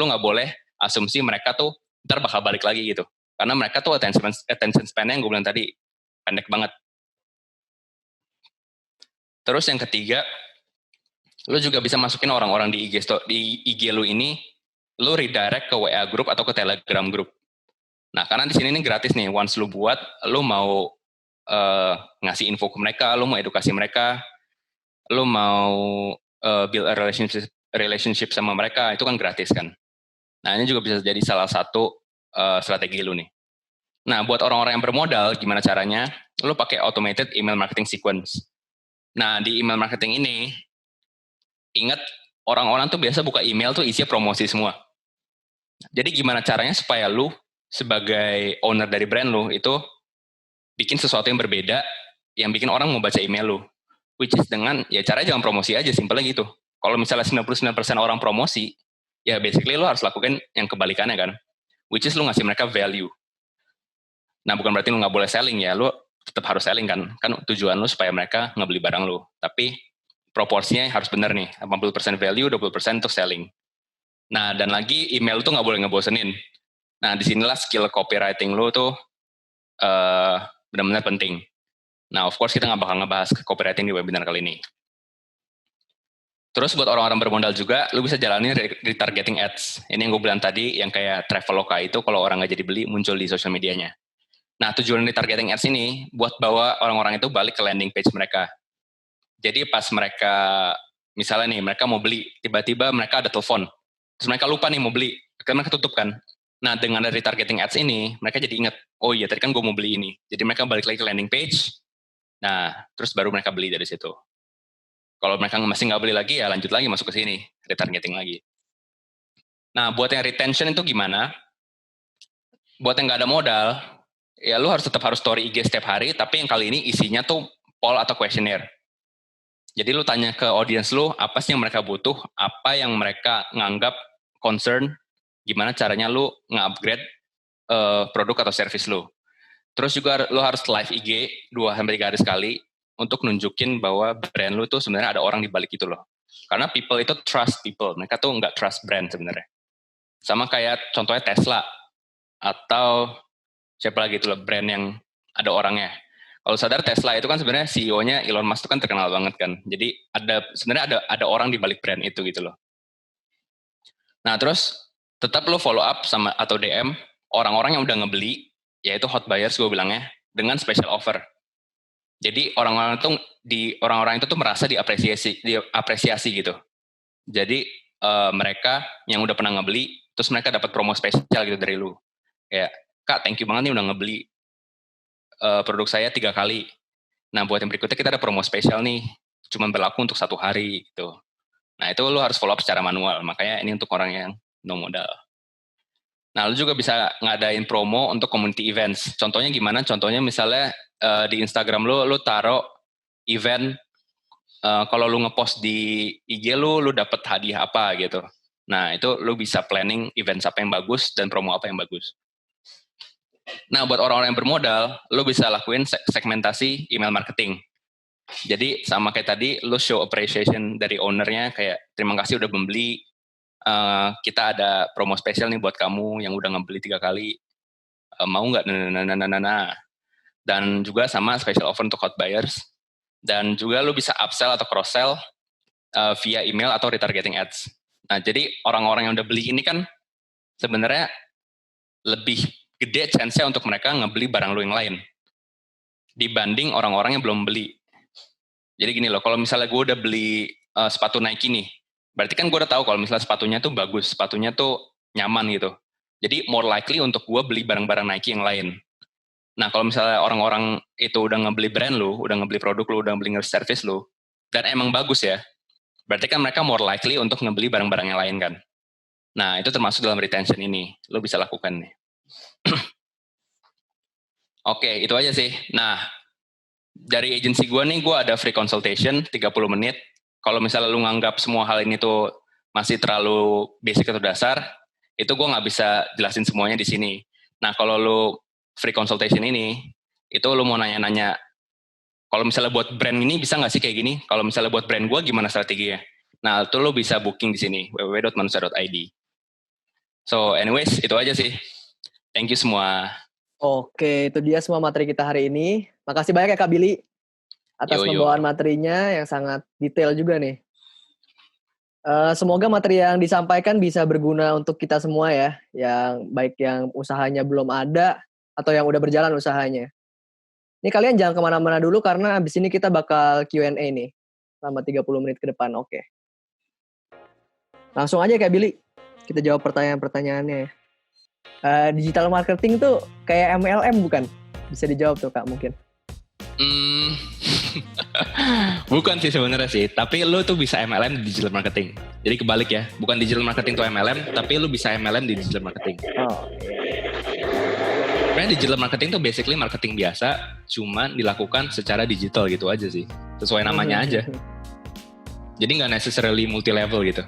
nggak boleh asumsi mereka tuh ntar bakal balik lagi gitu. Karena mereka tuh attention span-nya yang gue bilang tadi, pendek banget. Terus yang ketiga, lu juga bisa masukin orang-orang di IG lu ini, lu redirect ke WA group atau ke Telegram group. Nah, karena di sini ini gratis nih. Once lu buat, lu mau ngasih info ke mereka, lu mau edukasi mereka, lu mau build a relationship sama mereka, itu kan gratis kan. Nah, ini juga bisa jadi salah satu strategi lu nih. Nah, buat orang-orang yang bermodal, gimana caranya? Lu pakai automated email marketing sequence. Nah, di email marketing ini, ingat orang-orang tuh biasa buka email tuh isinya promosi semua. Jadi gimana caranya supaya lu sebagai owner dari brand lu itu bikin sesuatu yang berbeda, yang bikin orang mau baca email lu. Which is dengan, ya caranya jangan promosi aja, simpelnya gitu. Kalau misalnya 99% orang promosi, ya basically lu harus lakukan yang kebalikannya kan. Which is lu ngasih mereka value. Nah bukan berarti lu gak boleh selling ya, lu tetap harus selling kan. Kan tujuan lu supaya mereka ngebeli barang lu. Tapi proporsinya harus benar nih, 80% value, 20% untuk selling. Nah dan lagi email lu tuh gak boleh ngebosenin. Nah disinilah skill copywriting lu tuh benar-benar penting. Nah, of course kita nggak bakal ngebahas copywriting di webinar kali ini. Terus buat orang-orang bermodal juga, lu bisa jalanin retargeting ads. Ini yang gue bilang tadi, yang kayak Traveloka itu kalau orang nggak jadi beli, muncul di sosial medianya. Nah, tujuan retargeting ads ini buat bawa orang-orang itu balik ke landing page mereka. Jadi pas mereka, misalnya nih, mereka mau beli, tiba-tiba mereka ada telepon. Terus mereka lupa nih mau beli, karena mereka tutup kan. Nah, dengan ada retargeting ads ini, mereka jadi ingat, oh iya tadi kan gue mau beli ini. Jadi mereka balik lagi ke landing page, nah, terus baru mereka beli dari situ. Kalau mereka masih nggak beli lagi, ya lanjut lagi masuk ke sini, retargeting lagi. Nah, buat yang retention itu gimana? Buat yang nggak ada modal, ya lu tetap harus story IG setiap hari, tapi yang kali ini isinya tuh poll atau questionnaire. Jadi lu tanya ke audience lu, apa sih yang mereka butuh, apa yang mereka nganggap concern, gimana caranya lu nge-upgrade produk atau service lu. Terus juga lu harus live IG 2-3 hari sekali, untuk nunjukin bahwa brand lu tuh sebenarnya ada orang di balik itu loh. Karena people itu trust people, mereka tuh nggak trust brand sebenarnya. Sama kayak contohnya Tesla atau siapa lagi itu loh brand yang ada orangnya. Kalau sadar Tesla itu kan sebenarnya CEO-nya Elon Musk itu kan terkenal banget kan. Jadi sebenarnya ada orang di balik brand itu gitu loh. Nah terus tetap lo follow up sama atau DM orang-orang yang udah ngebeli, yaitu hot buyers gue bilangnya, dengan special offer. Jadi orang-orang itu tuh merasa diapresiasi gitu. Jadi mereka yang udah pernah ngebeli, terus mereka dapat promo spesial gitu dari lu. Kayak, Kak, thank you banget nih udah ngebeli produk saya 3 kali. Nah, buat yang berikutnya kita ada promo spesial nih, cuma berlaku untuk 1 hari gitu. Nah, itu lu harus follow up secara manual. Makanya ini untuk orang yang no modal. Nah, lu juga bisa ngadain promo untuk community events. Contohnya gimana? Contohnya misalnya di Instagram lu taruh event, kalau lu ngepost di IG lu dapet hadiah apa gitu. Nah, itu lu bisa planning event apa yang bagus dan promo apa yang bagus. Nah, buat orang-orang yang bermodal, lu bisa lakuin segmentasi email marketing. Jadi sama kayak tadi, lu show appreciation dari ownernya, kayak terima kasih udah membeli, kita ada promo spesial nih buat kamu yang udah ngebeli 3 kali, mau nggak? Nah. Dan juga sama special offer untuk hot buyers. Dan juga lu bisa upsell atau cross sell via email atau retargeting ads. Nah, jadi orang-orang yang udah beli ini kan sebenarnya lebih gede chance-nya untuk mereka ngebeli barang lu yang lain dibanding orang-orang yang belum beli. Jadi gini loh, kalau misalnya gue udah beli sepatu Nike nih, berarti kan gue udah tahu kalau misalnya sepatunya tuh bagus, sepatunya tuh nyaman gitu. Jadi more likely untuk gue beli barang-barang Nike yang lain. Nah, kalau misalnya orang-orang itu udah ngebeli brand lu, udah ngebeli produk lu, udah ngebeli service lu, dan emang bagus ya, berarti kan mereka more likely untuk ngebeli barang-barang yang lain kan. Nah, itu termasuk dalam retention ini. Lo bisa lakukan nih. Oke, itu aja sih. Nah, dari agensi gue nih, gue ada free consultation 30 menit. Kalau misalnya lu nganggap semua hal ini tuh masih terlalu basic atau dasar, itu gue nggak bisa jelasin semuanya di sini. Nah, kalau lu free consultation ini, itu lu mau nanya-nanya, kalau misalnya buat brand ini bisa nggak sih kayak gini? Kalau misalnya buat brand gue gimana strateginya? Nah, itu lu bisa booking di sini, www.manusia.id. So, anyways, itu aja sih. Thank you semua. Oke, itu dia semua materi kita hari ini. Makasih banyak ya Kak Billy atas pembawaan materinya yang sangat detail juga nih. Semoga materi yang disampaikan bisa berguna untuk kita semua ya, yang baik yang usahanya belum ada atau yang udah berjalan usahanya. Ini kalian jangan kemana-mana dulu karena abis ini kita bakal Q&A nih selama 30 menit ke depan. Oke. Langsung aja Kak Billy, kita jawab pertanyaan-pertanyaannya. Digital marketing tuh kayak MLM bukan? Bisa dijawab tuh Kak mungkin. Bukan sih sebenarnya sih, tapi lu tuh bisa MLM di digital marketing. Jadi kebalik ya, bukan digital marketing tuh MLM, tapi lu bisa MLM di digital marketing. Sebenarnya digital marketing tuh basically marketing biasa, cuman dilakukan secara digital gitu aja sih, sesuai namanya aja. Jadi nggak necessarily multi level gitu.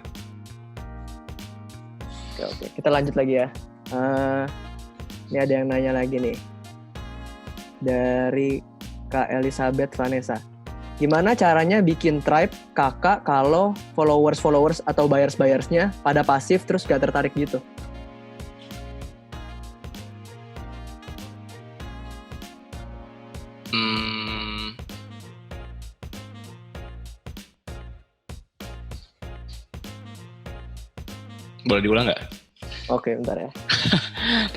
Oke, kita lanjut lagi ya. Ini ada yang nanya lagi nih dari Kak Elizabeth Vanessa. Gimana caranya bikin tribe kakak kalau followers atau buyers-buyersnya pada pasif terus gak tertarik gitu? Boleh diulang nggak? Oke, bentar ya.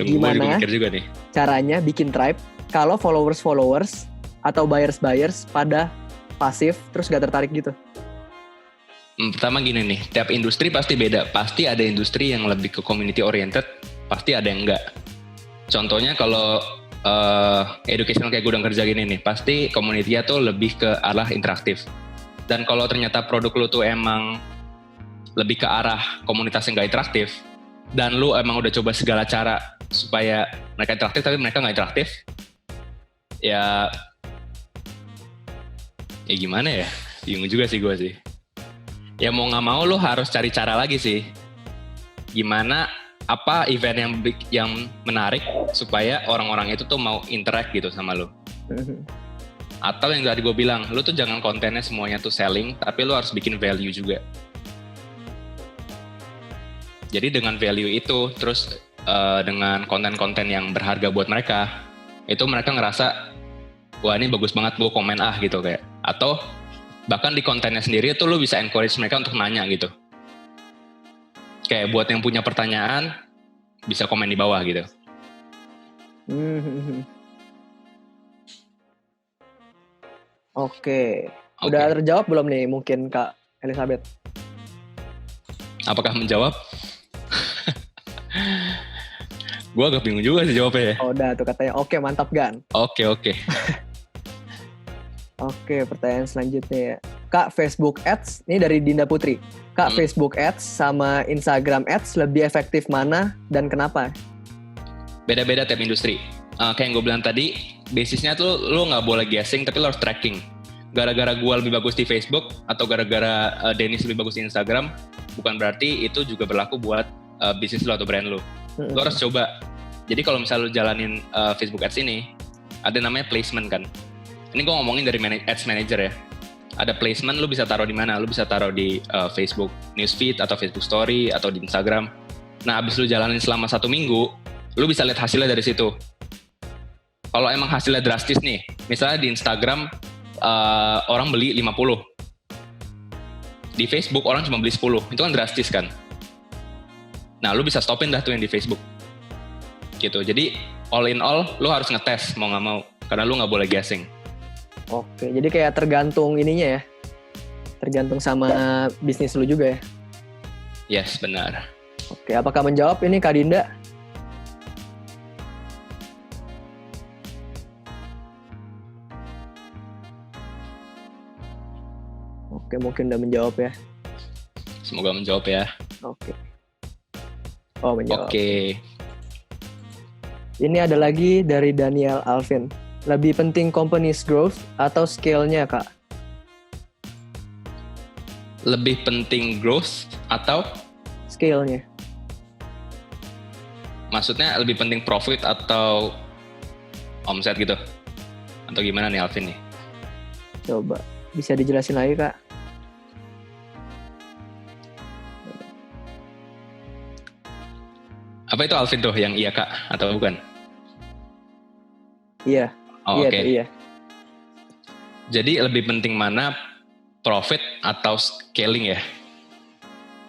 Gimana mikir juga nih. Caranya bikin tribe kalau followers atau buyers pada pasif terus gak tertarik gitu? Pertama gini nih, tiap industri pasti beda. Pasti ada industri yang lebih ke community oriented, pasti ada yang enggak. Contohnya kalau educational kayak Gudang Kerja gini nih, pasti community-nya tuh lebih ke arah interaktif. Dan kalau ternyata produk lu tuh emang lebih ke arah komunitas yang gak interaktif, dan lu emang udah coba segala cara supaya mereka interaktif tapi mereka gak interaktif, ya gimana ya? Bingung juga sih gue sih. Ya mau gak mau lu harus cari cara lagi sih. Gimana, apa event yang menarik supaya orang-orang itu tuh mau interact gitu sama lu. Atau yang tadi gue bilang, lu tuh jangan kontennya semuanya tuh selling, tapi lu harus bikin value juga. Jadi dengan value itu, terus dengan konten-konten yang berharga buat mereka, itu mereka ngerasa, wah ini bagus banget, gue komen gitu kayak. Atau bahkan di kontennya sendiri itu lu bisa encourage mereka untuk nanya gitu. Kayak buat yang punya pertanyaan, bisa komen di bawah gitu. Oke. Udah terjawab belum nih mungkin Kak Elizabeth? Apakah menjawab? Gue agak bingung juga sih jawabnya ya. Oh udah tuh katanya oke mantap Gan. Oke. Oke, pertanyaan selanjutnya ya. Kak, Facebook Ads, ini dari Dinda Putri. Kak, Facebook Ads sama Instagram Ads lebih efektif mana dan kenapa? Beda-beda tiap industri. Kayak yang gue bilang tadi, basisnya tuh lo gak boleh guessing, tapi lo harus tracking. Gara-gara gue lebih bagus di Facebook, atau gara-gara Dennis lebih bagus di Instagram, bukan berarti itu juga berlaku buat bisnis lo atau brand lo. Lo harus coba. Jadi kalau misalnya lo jalanin Facebook Ads ini, ada namanya placement kan. Ini gue ngomongin dari Ads Manager ya. Ada placement, lu bisa taruh di mana? Lu bisa taruh di Facebook Newsfeed atau Facebook Story atau di Instagram. Nah, abis lu jalanin selama 1 minggu, lu bisa lihat hasilnya dari situ. Kalau emang hasilnya drastis nih, misalnya di Instagram orang beli 50. Di Facebook orang cuma beli 10. Itu kan drastis kan? Nah, lu bisa stopin dah tuh yang di Facebook. Gitu. Jadi all in all, lu harus ngetes mau nggak mau, karena lu nggak boleh guessing. Oke, jadi kayak tergantung ininya ya, tergantung sama bisnis lu juga ya. Yes, benar. Oke, apakah menjawab ini Kak Dinda? Oke, mungkin udah menjawab ya. Semoga menjawab ya. Oke. Oh, menjawab. Oke. Ini ada lagi dari Daniel Alvin. Lebih penting company's growth atau scale-nya, Kak? Lebih penting growth atau Scale-nya. maksudnya lebih penting profit atau omset gitu? Atau gimana nih Alvin nih? Coba, bisa dijelasin lagi, Kak? Apa itu Alvin tuh yang iya Kak atau bukan? Iya. Oh, Iya, oke. iya. Jadi lebih penting mana profit atau scaling ya?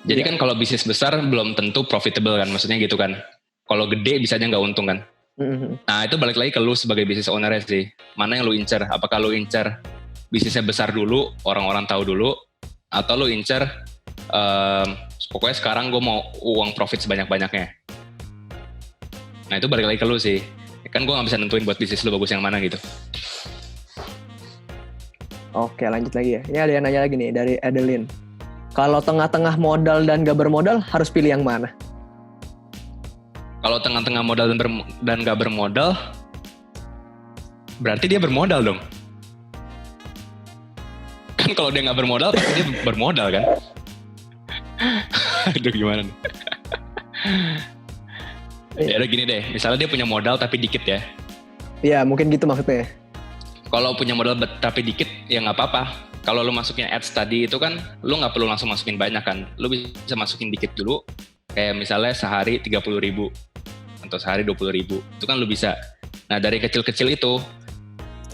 Jadi Iya. kan kalau bisnis besar belum tentu profitable kan, maksudnya gitu kan. Kalau gede bisa aja nggak untung kan. Mhm. Nah itu balik lagi ke lu sebagai business owner sih. Mana yang lu incer? Apakah lu incer bisnisnya besar dulu, orang-orang tahu dulu, atau lu incer pokoknya sekarang gue mau uang profit sebanyak-banyaknya. Nah itu balik lagi ke lu sih. Kan gue gak bisa nentuin buat bisnis lu bagus yang mana gitu. Oke, lanjut lagi ya. Ini ada yang nanya lagi nih dari Adeline. Kalau tengah-tengah modal dan gak bermodal, harus pilih yang mana? Kalau tengah-tengah modal dan gak bermodal, berarti dia bermodal dong. Kan kalau dia gak bermodal, pasti dia bermodal kan? Aduh gimana nih? Ya udah gini deh, misalnya dia punya modal tapi dikit ya. Iya, mungkin gitu maksudnya. Kalau punya modal tapi dikit, ya nggak apa-apa. Kalau lu masukin ads tadi itu kan, lu nggak perlu langsung masukin banyak kan. Lu bisa masukin dikit dulu, kayak misalnya sehari 30.000 atau sehari 20.000. Itu kan lu bisa. Nah dari kecil-kecil itu,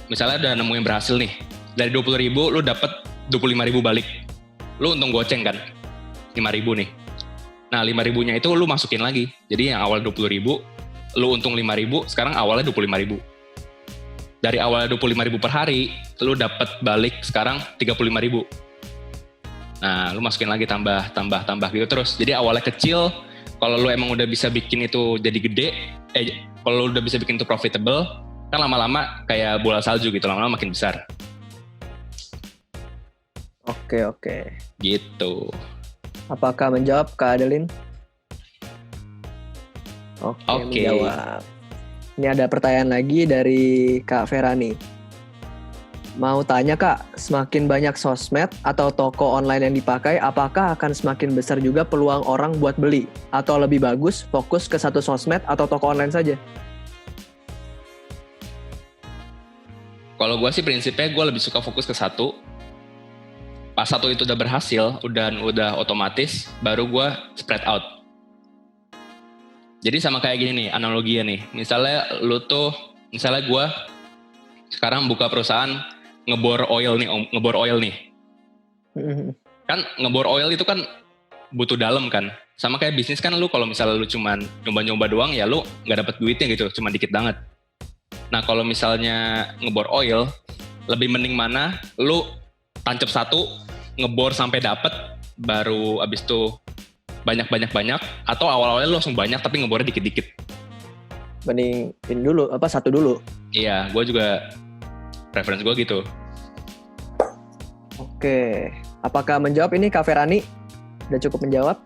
misalnya udah nemuin berhasil nih, dari 20.000 lu dapet 25.000 balik. Lu untung goceng kan, 5.000 nih. Nah 5.000-nya itu lu masukin lagi. Jadi yang awal 20.000, lu untung 5.000, sekarang awalnya 25.000. Dari awalnya 25.000 per hari, lu dapat balik sekarang 35.000. Nah, lu masukin lagi tambah gitu terus. Jadi awalnya kecil, kalau lu emang udah bisa bikin itu jadi gede, kalau lu udah bisa bikin itu profitable, kan lama-lama kayak bola salju gitu, lama-lama makin besar. Oke. Gitu. Apakah menjawab Kak Adeline? Oke. Menjawab. Ini ada pertanyaan lagi dari Kak Ferani. Mau tanya Kak, semakin banyak sosmed atau toko online yang dipakai, apakah akan semakin besar juga peluang orang buat beli? Atau lebih bagus fokus ke satu sosmed atau toko online saja? Kalau gue sih prinsipnya gue lebih suka fokus ke satu. Pas satu itu udah berhasil, udah otomatis, baru gue spread out. Jadi sama kayak gini nih, analoginya nih. Misalnya gue sekarang buka perusahaan ngebor oil nih. Kan ngebor oil itu kan butuh dalam kan. Sama kayak bisnis kan lu kalau misalnya lu cuman nyoba-nyoba doang ya lu nggak dapet duitnya gitu, cuma dikit banget. Nah kalau misalnya ngebor oil, lebih mending mana lu tancap satu, ngebor sampai dapet, baru abis itu banyak, atau awal-awalnya lu langsung banyak tapi ngebornya dikit-dikit. Bandingin dulu, satu dulu. Iya, gue juga preference gue gitu. Oke, apakah menjawab ini Kak Ferani? Udah cukup menjawab?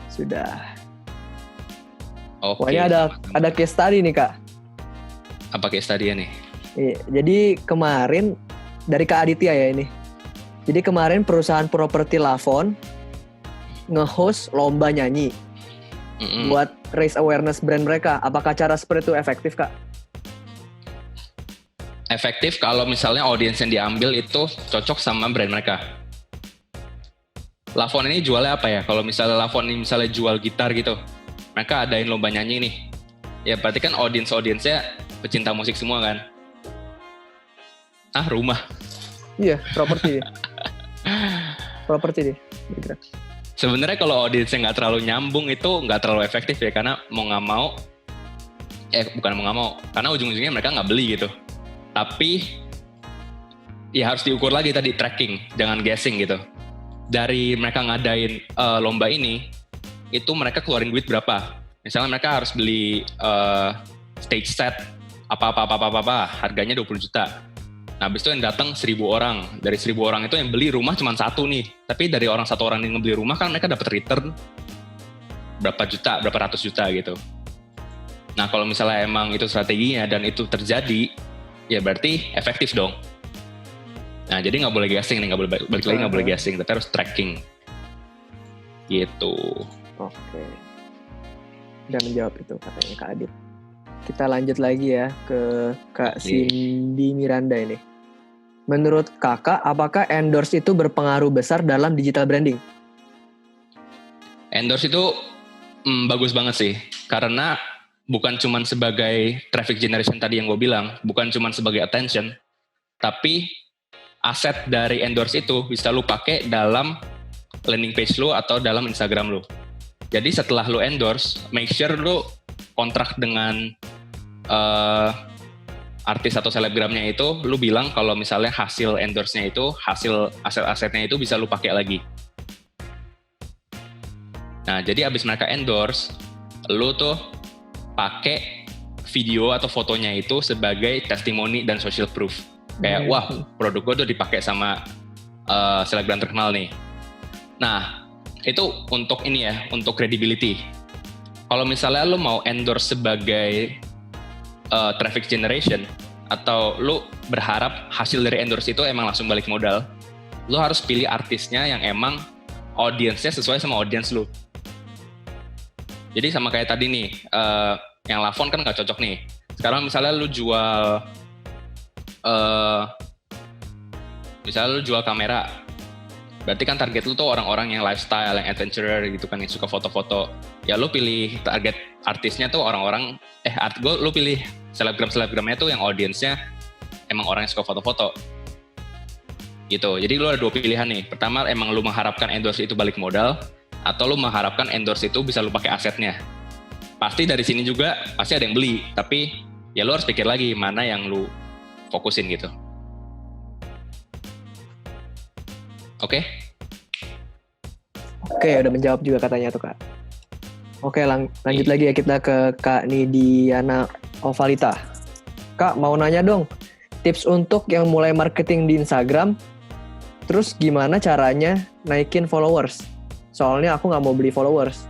Sudah. Oke. Pokoknya ada case study nih Kak. Apa case study-nya nih? Iya, jadi kemarin dari Kak Aditya ya ini. Jadi kemarin perusahaan properti Lavon nge-host lomba nyanyi buat raise awareness brand mereka. Apakah cara seperti itu efektif Kak? Efektif kalau misalnya audiens yang diambil itu cocok sama brand mereka. Lavon ini jualnya apa ya? Kalau misalnya Lavon ini misalnya jual gitar gitu, mereka adain lomba nyanyi nih. Ya berarti kan audiensnya pecinta musik semua kan? Rumah. Iya, properti dia. Properti dia. Sebenarnya kalau audiensnya nggak terlalu nyambung itu nggak terlalu efektif ya, karena mau nggak mau, bukan mau nggak mau, karena ujung-ujungnya mereka nggak beli gitu. Tapi ya harus diukur lagi tadi, tracking, jangan guessing gitu. Dari mereka ngadain lomba ini, itu mereka keluarin duit berapa. Misalnya mereka harus beli stage set, apa, harganya 20 juta. Nah, habis itu yang datang 1.000 orang. Dari 1.000 orang itu yang beli rumah cuma satu nih. Tapi dari orang satu orang yang ngebeli rumah kan mereka dapat return berapa juta, berapa ratus juta gitu. Nah, kalau misalnya emang itu strateginya dan itu terjadi, ya berarti efektif dong. Nah, jadi nggak boleh guessing nih, nggak boleh balik lagi, nggak boleh guessing, tapi harus tracking. Gitu. Oke. Udah menjawab itu katanya Kak Adit. Kita lanjut lagi ya ke Kak Cindy Miranda ini. Menurut kakak, apakah endorse itu berpengaruh besar dalam digital branding? Endorse itu bagus banget sih, karena bukan cuma sebagai traffic generation tadi yang gue bilang, bukan cuma sebagai attention, tapi aset dari endorse itu bisa lu pakai dalam landing page lu atau dalam Instagram lu. Jadi setelah lu endorse, make sure lu kontrak dengan artis atau selebgramnya itu, lu bilang kalau misalnya hasil endorse-nya itu, hasil aset-asetnya itu bisa lu pakai lagi. Nah, jadi abis mereka endorse, lu tuh pakai video atau fotonya itu sebagai testimoni dan social proof. Kayak, wah, produk gue tuh dipakai sama selebgram terkenal nih. Nah, itu untuk ini ya, untuk credibility. Kalau misalnya lu mau endorse sebagai traffic generation, atau lu berharap hasil dari endorse itu emang langsung balik modal, lu harus pilih artisnya yang emang audiensnya sesuai sama audiens lu. Jadi sama kayak tadi nih, yang Lavon kan gak cocok nih. Sekarang misalnya lu jual kamera, berarti kan target lu tuh orang-orang yang lifestyle, yang adventurer gitu kan, yang suka foto-foto. Ya lu pilih target artisnya tuh orang-orang, lu pilih selebgram-selebgramnya tuh yang audiensnya emang orang yang suka foto-foto. Gitu. Jadi lu ada dua pilihan nih. Pertama, emang lu mengharapkan endorse itu balik modal, atau lu mengharapkan endorse itu bisa lu pakai asetnya. Pasti dari sini juga pasti ada yang beli, tapi ya lu harus pikir lagi mana yang lu fokusin gitu. Oke, udah menjawab juga katanya tuh Kak. Oke, lanjut lagi ya kita ke Kak Nidiana Ovalita. Kak, mau nanya dong, tips untuk yang mulai marketing di Instagram, terus gimana caranya naikin followers? Soalnya aku nggak mau beli followers.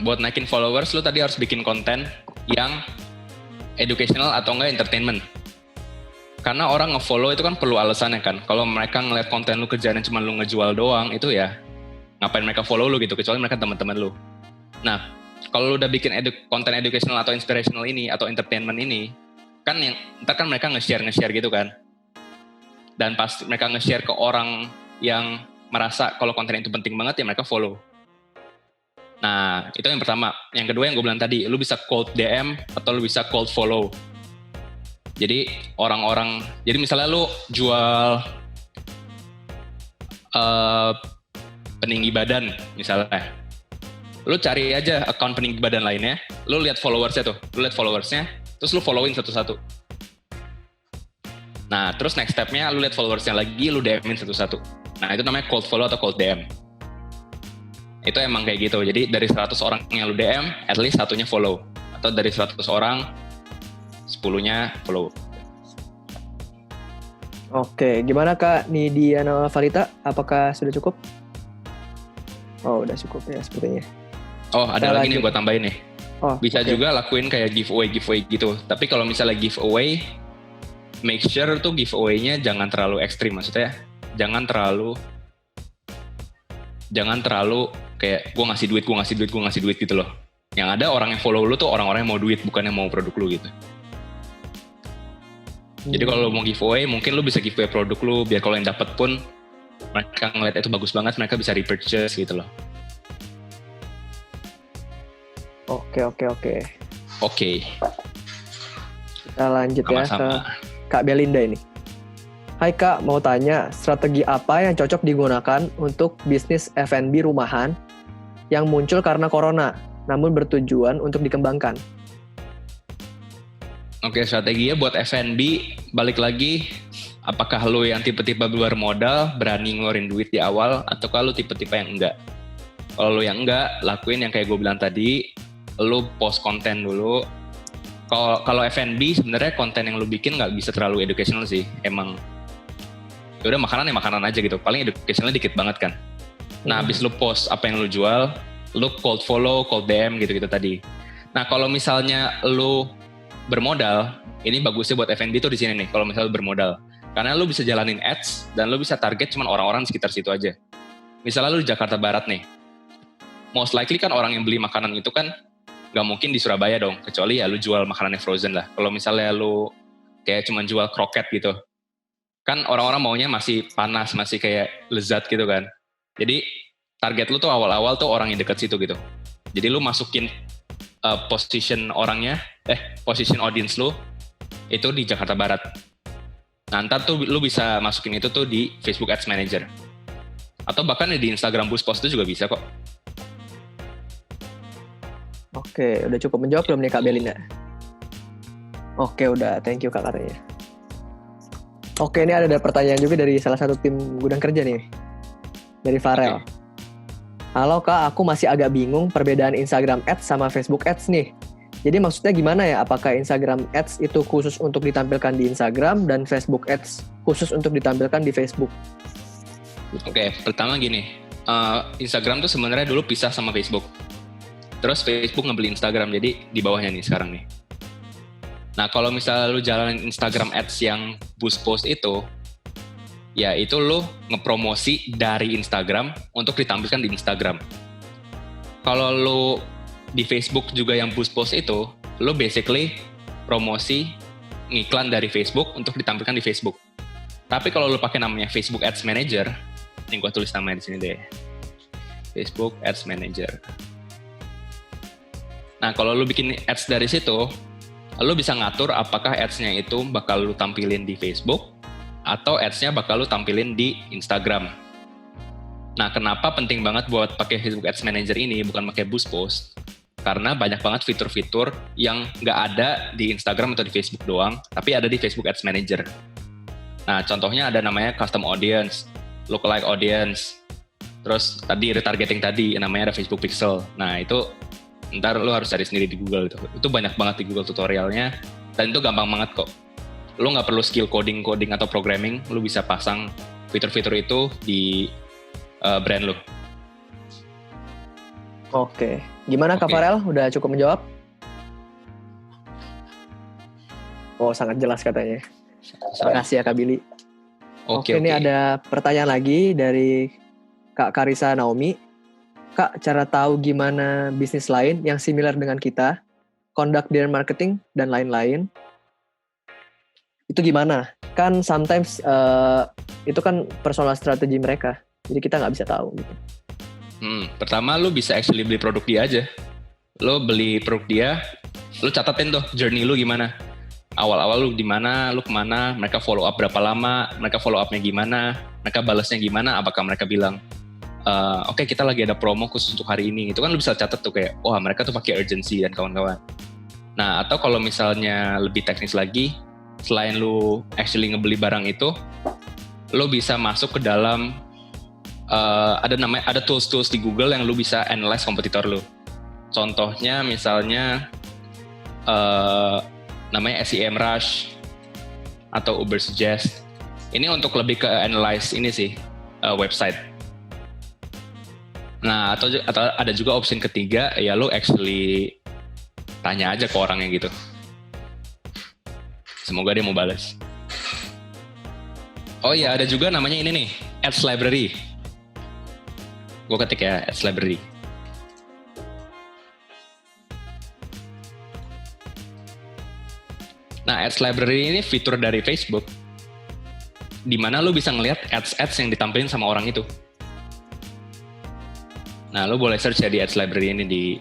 Buat naikin followers, lu tadi harus bikin konten yang educational atau enggak entertainment. Karena orang nge-follow itu kan perlu alasannya kan. Kalau mereka ngeliat konten lu kerjaannya cuma lu ngejual doang, itu ya ngapain mereka follow lu gitu, kecuali mereka teman-teman lu. Nah, kalau lu udah bikin konten educational atau inspirational ini, atau entertainment ini, kan yang ntar kan mereka nge-share gitu kan. Dan pas mereka nge-share ke orang yang merasa kalau konten itu penting banget, ya mereka follow. Nah, itu yang pertama. Yang kedua yang gue bilang tadi, lu bisa cold DM atau lu bisa cold follow. Jadi jadi misalnya lu jual peninggi badan misalnya, lu cari aja account peninggi badan lainnya, lu lihat followersnya, terus lu following satu-satu. Nah, terus next stepnya lu lihat followersnya lagi, lu DM-in satu-satu. Nah, itu namanya cold follow atau cold DM. Itu emang kayak gitu. Jadi dari 100 orang yang lu DM, at least satunya follow. Atau dari 100 orang, 10-nya follow. Oke, gimana Kak Nidiana Valita? Apakah sudah cukup? Oh, udah cukup ya sepertinya. Oh, ada lagi nih gue tambahin nih. Oh, bisa juga lakuin kayak giveaway gitu. Tapi kalau misalnya giveaway, make sure tuh giveaway-nya jangan terlalu ekstrim. Maksudnya jangan terlalu kayak gue ngasih duit gitu loh. Yang ada orang yang follow lu tuh orang-orang yang mau duit, bukan yang mau produk lu gitu. Jadi kalau mau giveaway, mungkin lu bisa giveaway produk lu, biar kalau yang dapat pun mereka ngeliat itu bagus banget, mereka bisa repurchase gitu loh. Oke. Oke. Kita lanjut. Sama-sama. Ya ke Kak Belinda ini. Hai Kak, mau tanya strategi apa yang cocok digunakan untuk bisnis F&B rumahan yang muncul karena corona, namun bertujuan untuk dikembangkan? Oke, strateginya buat F&B, balik lagi, apakah lo yang tipe-tipe luar modal, berani ngeluarin duit di awal, atau kalau tipe-tipe yang enggak? Kalau lo yang enggak, lakuin yang kayak gue bilang tadi, lo post konten dulu. Kalau F&B sebenarnya konten yang lo bikin nggak bisa terlalu educational sih, emang. Ya udah makanan aja gitu, paling educationalnya dikit banget kan. Nah, habis lo post apa yang lo jual, lo cold follow, cold DM gitu-gitu tadi. Nah, kalau misalnya lo bermodal, ini bagusnya buat F&B tuh di sini nih, kalau misalnya lo bermodal. Karena lo bisa jalanin ads, dan lo bisa target cuma orang-orang sekitar situ aja. Misalnya lo di Jakarta Barat nih, most likely kan orang yang beli makanan itu kan nggak mungkin di Surabaya dong, kecuali ya lo jual makanannya frozen lah. Kalau misalnya lo kayak cuma jual kroket gitu, kan orang-orang maunya masih panas, masih kayak lezat gitu kan. Jadi target lu tuh awal-awal tuh orang yang dekat situ gitu. Jadi lu masukin position audience lu itu di Jakarta Barat. Nah, ntar tuh lu bisa masukin itu tuh di Facebook Ads Manager. Atau bahkan di Instagram Boost Post itu juga bisa kok. Oke, udah cukup menjawab belum nih Kak Belinda? Oke, udah. Thank you Kak katanya. Oke, ini ada pertanyaan juga dari salah satu tim gudang kerja nih. Dari Farel. Okay. Halo Kak, aku masih agak bingung perbedaan Instagram Ads sama Facebook Ads nih. Jadi maksudnya gimana ya? Apakah Instagram Ads itu khusus untuk ditampilkan di Instagram dan Facebook Ads khusus untuk ditampilkan di Facebook? Oke, pertama gini. Instagram tuh sebenarnya dulu pisah sama Facebook. Terus Facebook ngebeli Instagram, jadi di bawahnya nih sekarang nih. Nah, kalau misalnya lu jalanin Instagram Ads yang Boost Post itu, ya itu lu ngepromosi dari Instagram untuk ditampilkan di Instagram. Kalau lu di Facebook juga yang Boost Post itu, lu basically promosi ngiklan dari Facebook untuk ditampilkan di Facebook. Tapi kalau lu pakai namanya Facebook Ads Manager, ini gua tulis namanya di sini deh. Facebook Ads Manager. Nah, kalau lu bikin ads dari situ, lu bisa ngatur apakah ads-nya itu bakal lu tampilin di Facebook atau ads-nya bakal lu tampilin di Instagram. Nah, kenapa penting banget buat pakai Facebook Ads Manager ini bukan pakai Boost Post? Karena banyak banget fitur-fitur yang nggak ada di Instagram atau di Facebook doang, tapi ada di Facebook Ads Manager. Nah, contohnya ada namanya Custom Audience, Lookalike Audience, terus tadi retargeting tadi, namanya ada Facebook Pixel. Nah, itu ntar lu harus cari sendiri di Google itu. Itu banyak banget di Google tutorialnya, dan itu gampang banget kok. Lu nggak perlu skill coding atau programming, lu bisa pasang fitur-fitur itu di brand lu. Oke, gimana Kak Farel? Udah cukup menjawab? Oh, sangat jelas katanya. Terima kasih ya Kak Billy. Oke, ini ada pertanyaan lagi dari Kak Karisa Naomi. Kak, cara tahu gimana bisnis lain yang similar dengan kita, conduct their marketing, dan lain-lain, itu gimana? Kan sometimes itu kan personal strategi mereka, jadi kita nggak bisa tahu gitu. Pertama lu bisa actually beli produk dia aja. Lu beli produk dia, lu catatin tuh journey lu gimana. Awal-awal lu di mana, lu kemana, mereka follow up berapa lama, mereka follow up-nya gimana, mereka balasnya gimana, apakah mereka bilang oke, kita lagi ada promo khusus untuk hari ini. Itu kan lu bisa catat tuh kayak, wah mereka tuh pakai urgency dan kawan-kawan. Nah, atau kalau misalnya lebih teknis lagi, selain lu actually ngebeli barang itu, lu bisa masuk ke dalam ada tools-tools di Google yang lu bisa analyze kompetitor lu. Contohnya misalnya namanya SEMrush atau Ubersuggest. Ini untuk lebih ke analyze ini sih website. Nah, atau ada juga option ketiga, ya lu actually tanya aja ke orangnya gitu. Semoga dia mau balas. Oh iya, ada juga namanya ini nih, Ads Library. Gue ketik ya, Ads Library. Nah, Ads Library ini fitur dari Facebook, di mana lu bisa ngelihat ads yang ditampilin sama orang itu. Nah, lo boleh search ya di Ads Library ini di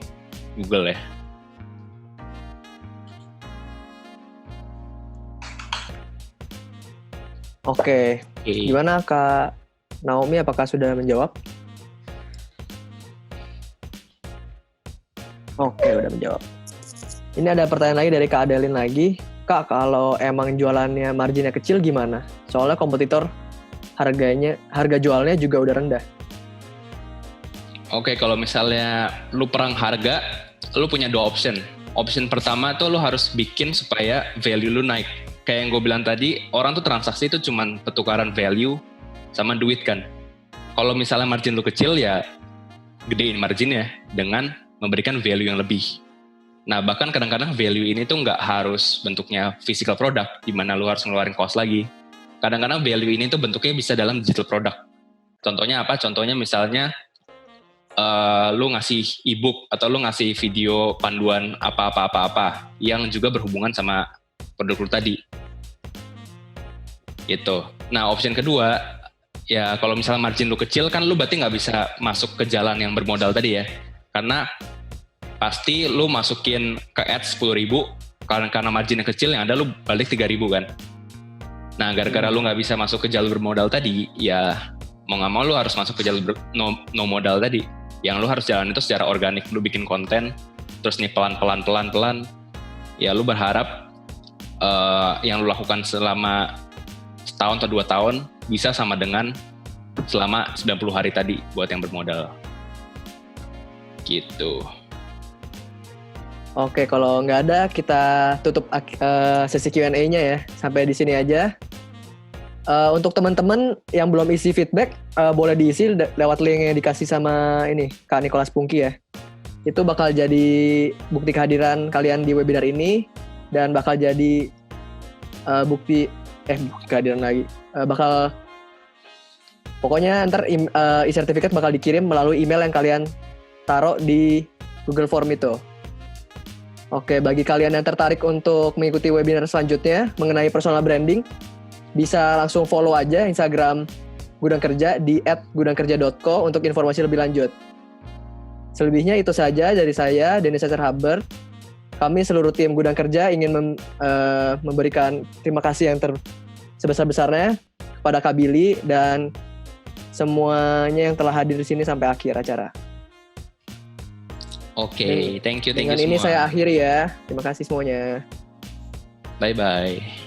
Google ya. Oke. Oke. Gimana Kak Naomi, apakah sudah menjawab? Oke, udah menjawab. Ini ada pertanyaan lagi dari Kak Adeline lagi. Kak, kalau emang jualannya marginnya kecil gimana? Soalnya kompetitor harga jualnya juga udah rendah. Oke, kalau misalnya lu perang harga, lu punya dua option. Option pertama tuh lu harus bikin supaya value lu naik. Kayak yang gue bilang tadi, orang tuh transaksi itu cuman pertukaran value sama duit kan. Kalau misalnya margin lu kecil ya gedein marginnya dengan memberikan value yang lebih. Nah, bahkan kadang-kadang value ini tuh nggak harus bentuknya physical product, di mana lu harus ngeluarin cost lagi. Kadang-kadang value ini tuh bentuknya bisa dalam digital product. Contohnya apa? Contohnya misalnya lu ngasih ebook atau lu ngasih video panduan apa-apa yang juga berhubungan sama produk lu tadi. Gitu. Nah, option kedua, ya kalau misalnya margin lu kecil kan lu berarti nggak bisa masuk ke jalan yang bermodal tadi ya. Karena pasti lu masukin ke ads 10.000 karena marginnya kecil, yang ada lu balik 3.000 kan. Nah, gara-gara lu nggak bisa masuk ke jalur bermodal tadi, ya mau nggak mau lu harus masuk ke jalur no modal tadi. Yang lu harus jalan itu secara organik, lu bikin konten, terus nih pelan-pelan, ya lu berharap yang lu lakukan selama setahun atau 2 tahun bisa sama dengan selama 90 hari tadi buat yang bermodal. Gitu. Oke, kalau nggak ada kita tutup sesi Q&A-nya ya. Sampai di sini aja. Untuk teman-teman yang belum isi feedback, boleh diisi lewat link yang dikasih sama ini Kak Nicholas Pungki ya. Itu bakal jadi bukti kehadiran kalian di webinar ini dan bakal jadi bukti kehadiran lagi. Pokoknya ntar e-certificate bakal dikirim melalui email yang kalian taruh di Google Form itu. Oke, bagi kalian yang tertarik untuk mengikuti webinar selanjutnya mengenai personal branding, bisa langsung follow aja Instagram Gudang Kerja di @gudangkerja.co untuk informasi lebih lanjut. Selebihnya itu saja dari saya, Denny Cesar Haber. Kami seluruh tim Gudang Kerja ingin memberikan terima kasih yang sebesar-besarnya kepada Kak Billy dan semuanya yang telah hadir di sini sampai akhir acara. Oke, thank you Dengan semua. ini saya akhiri ya. Terima kasih semuanya. Bye-bye.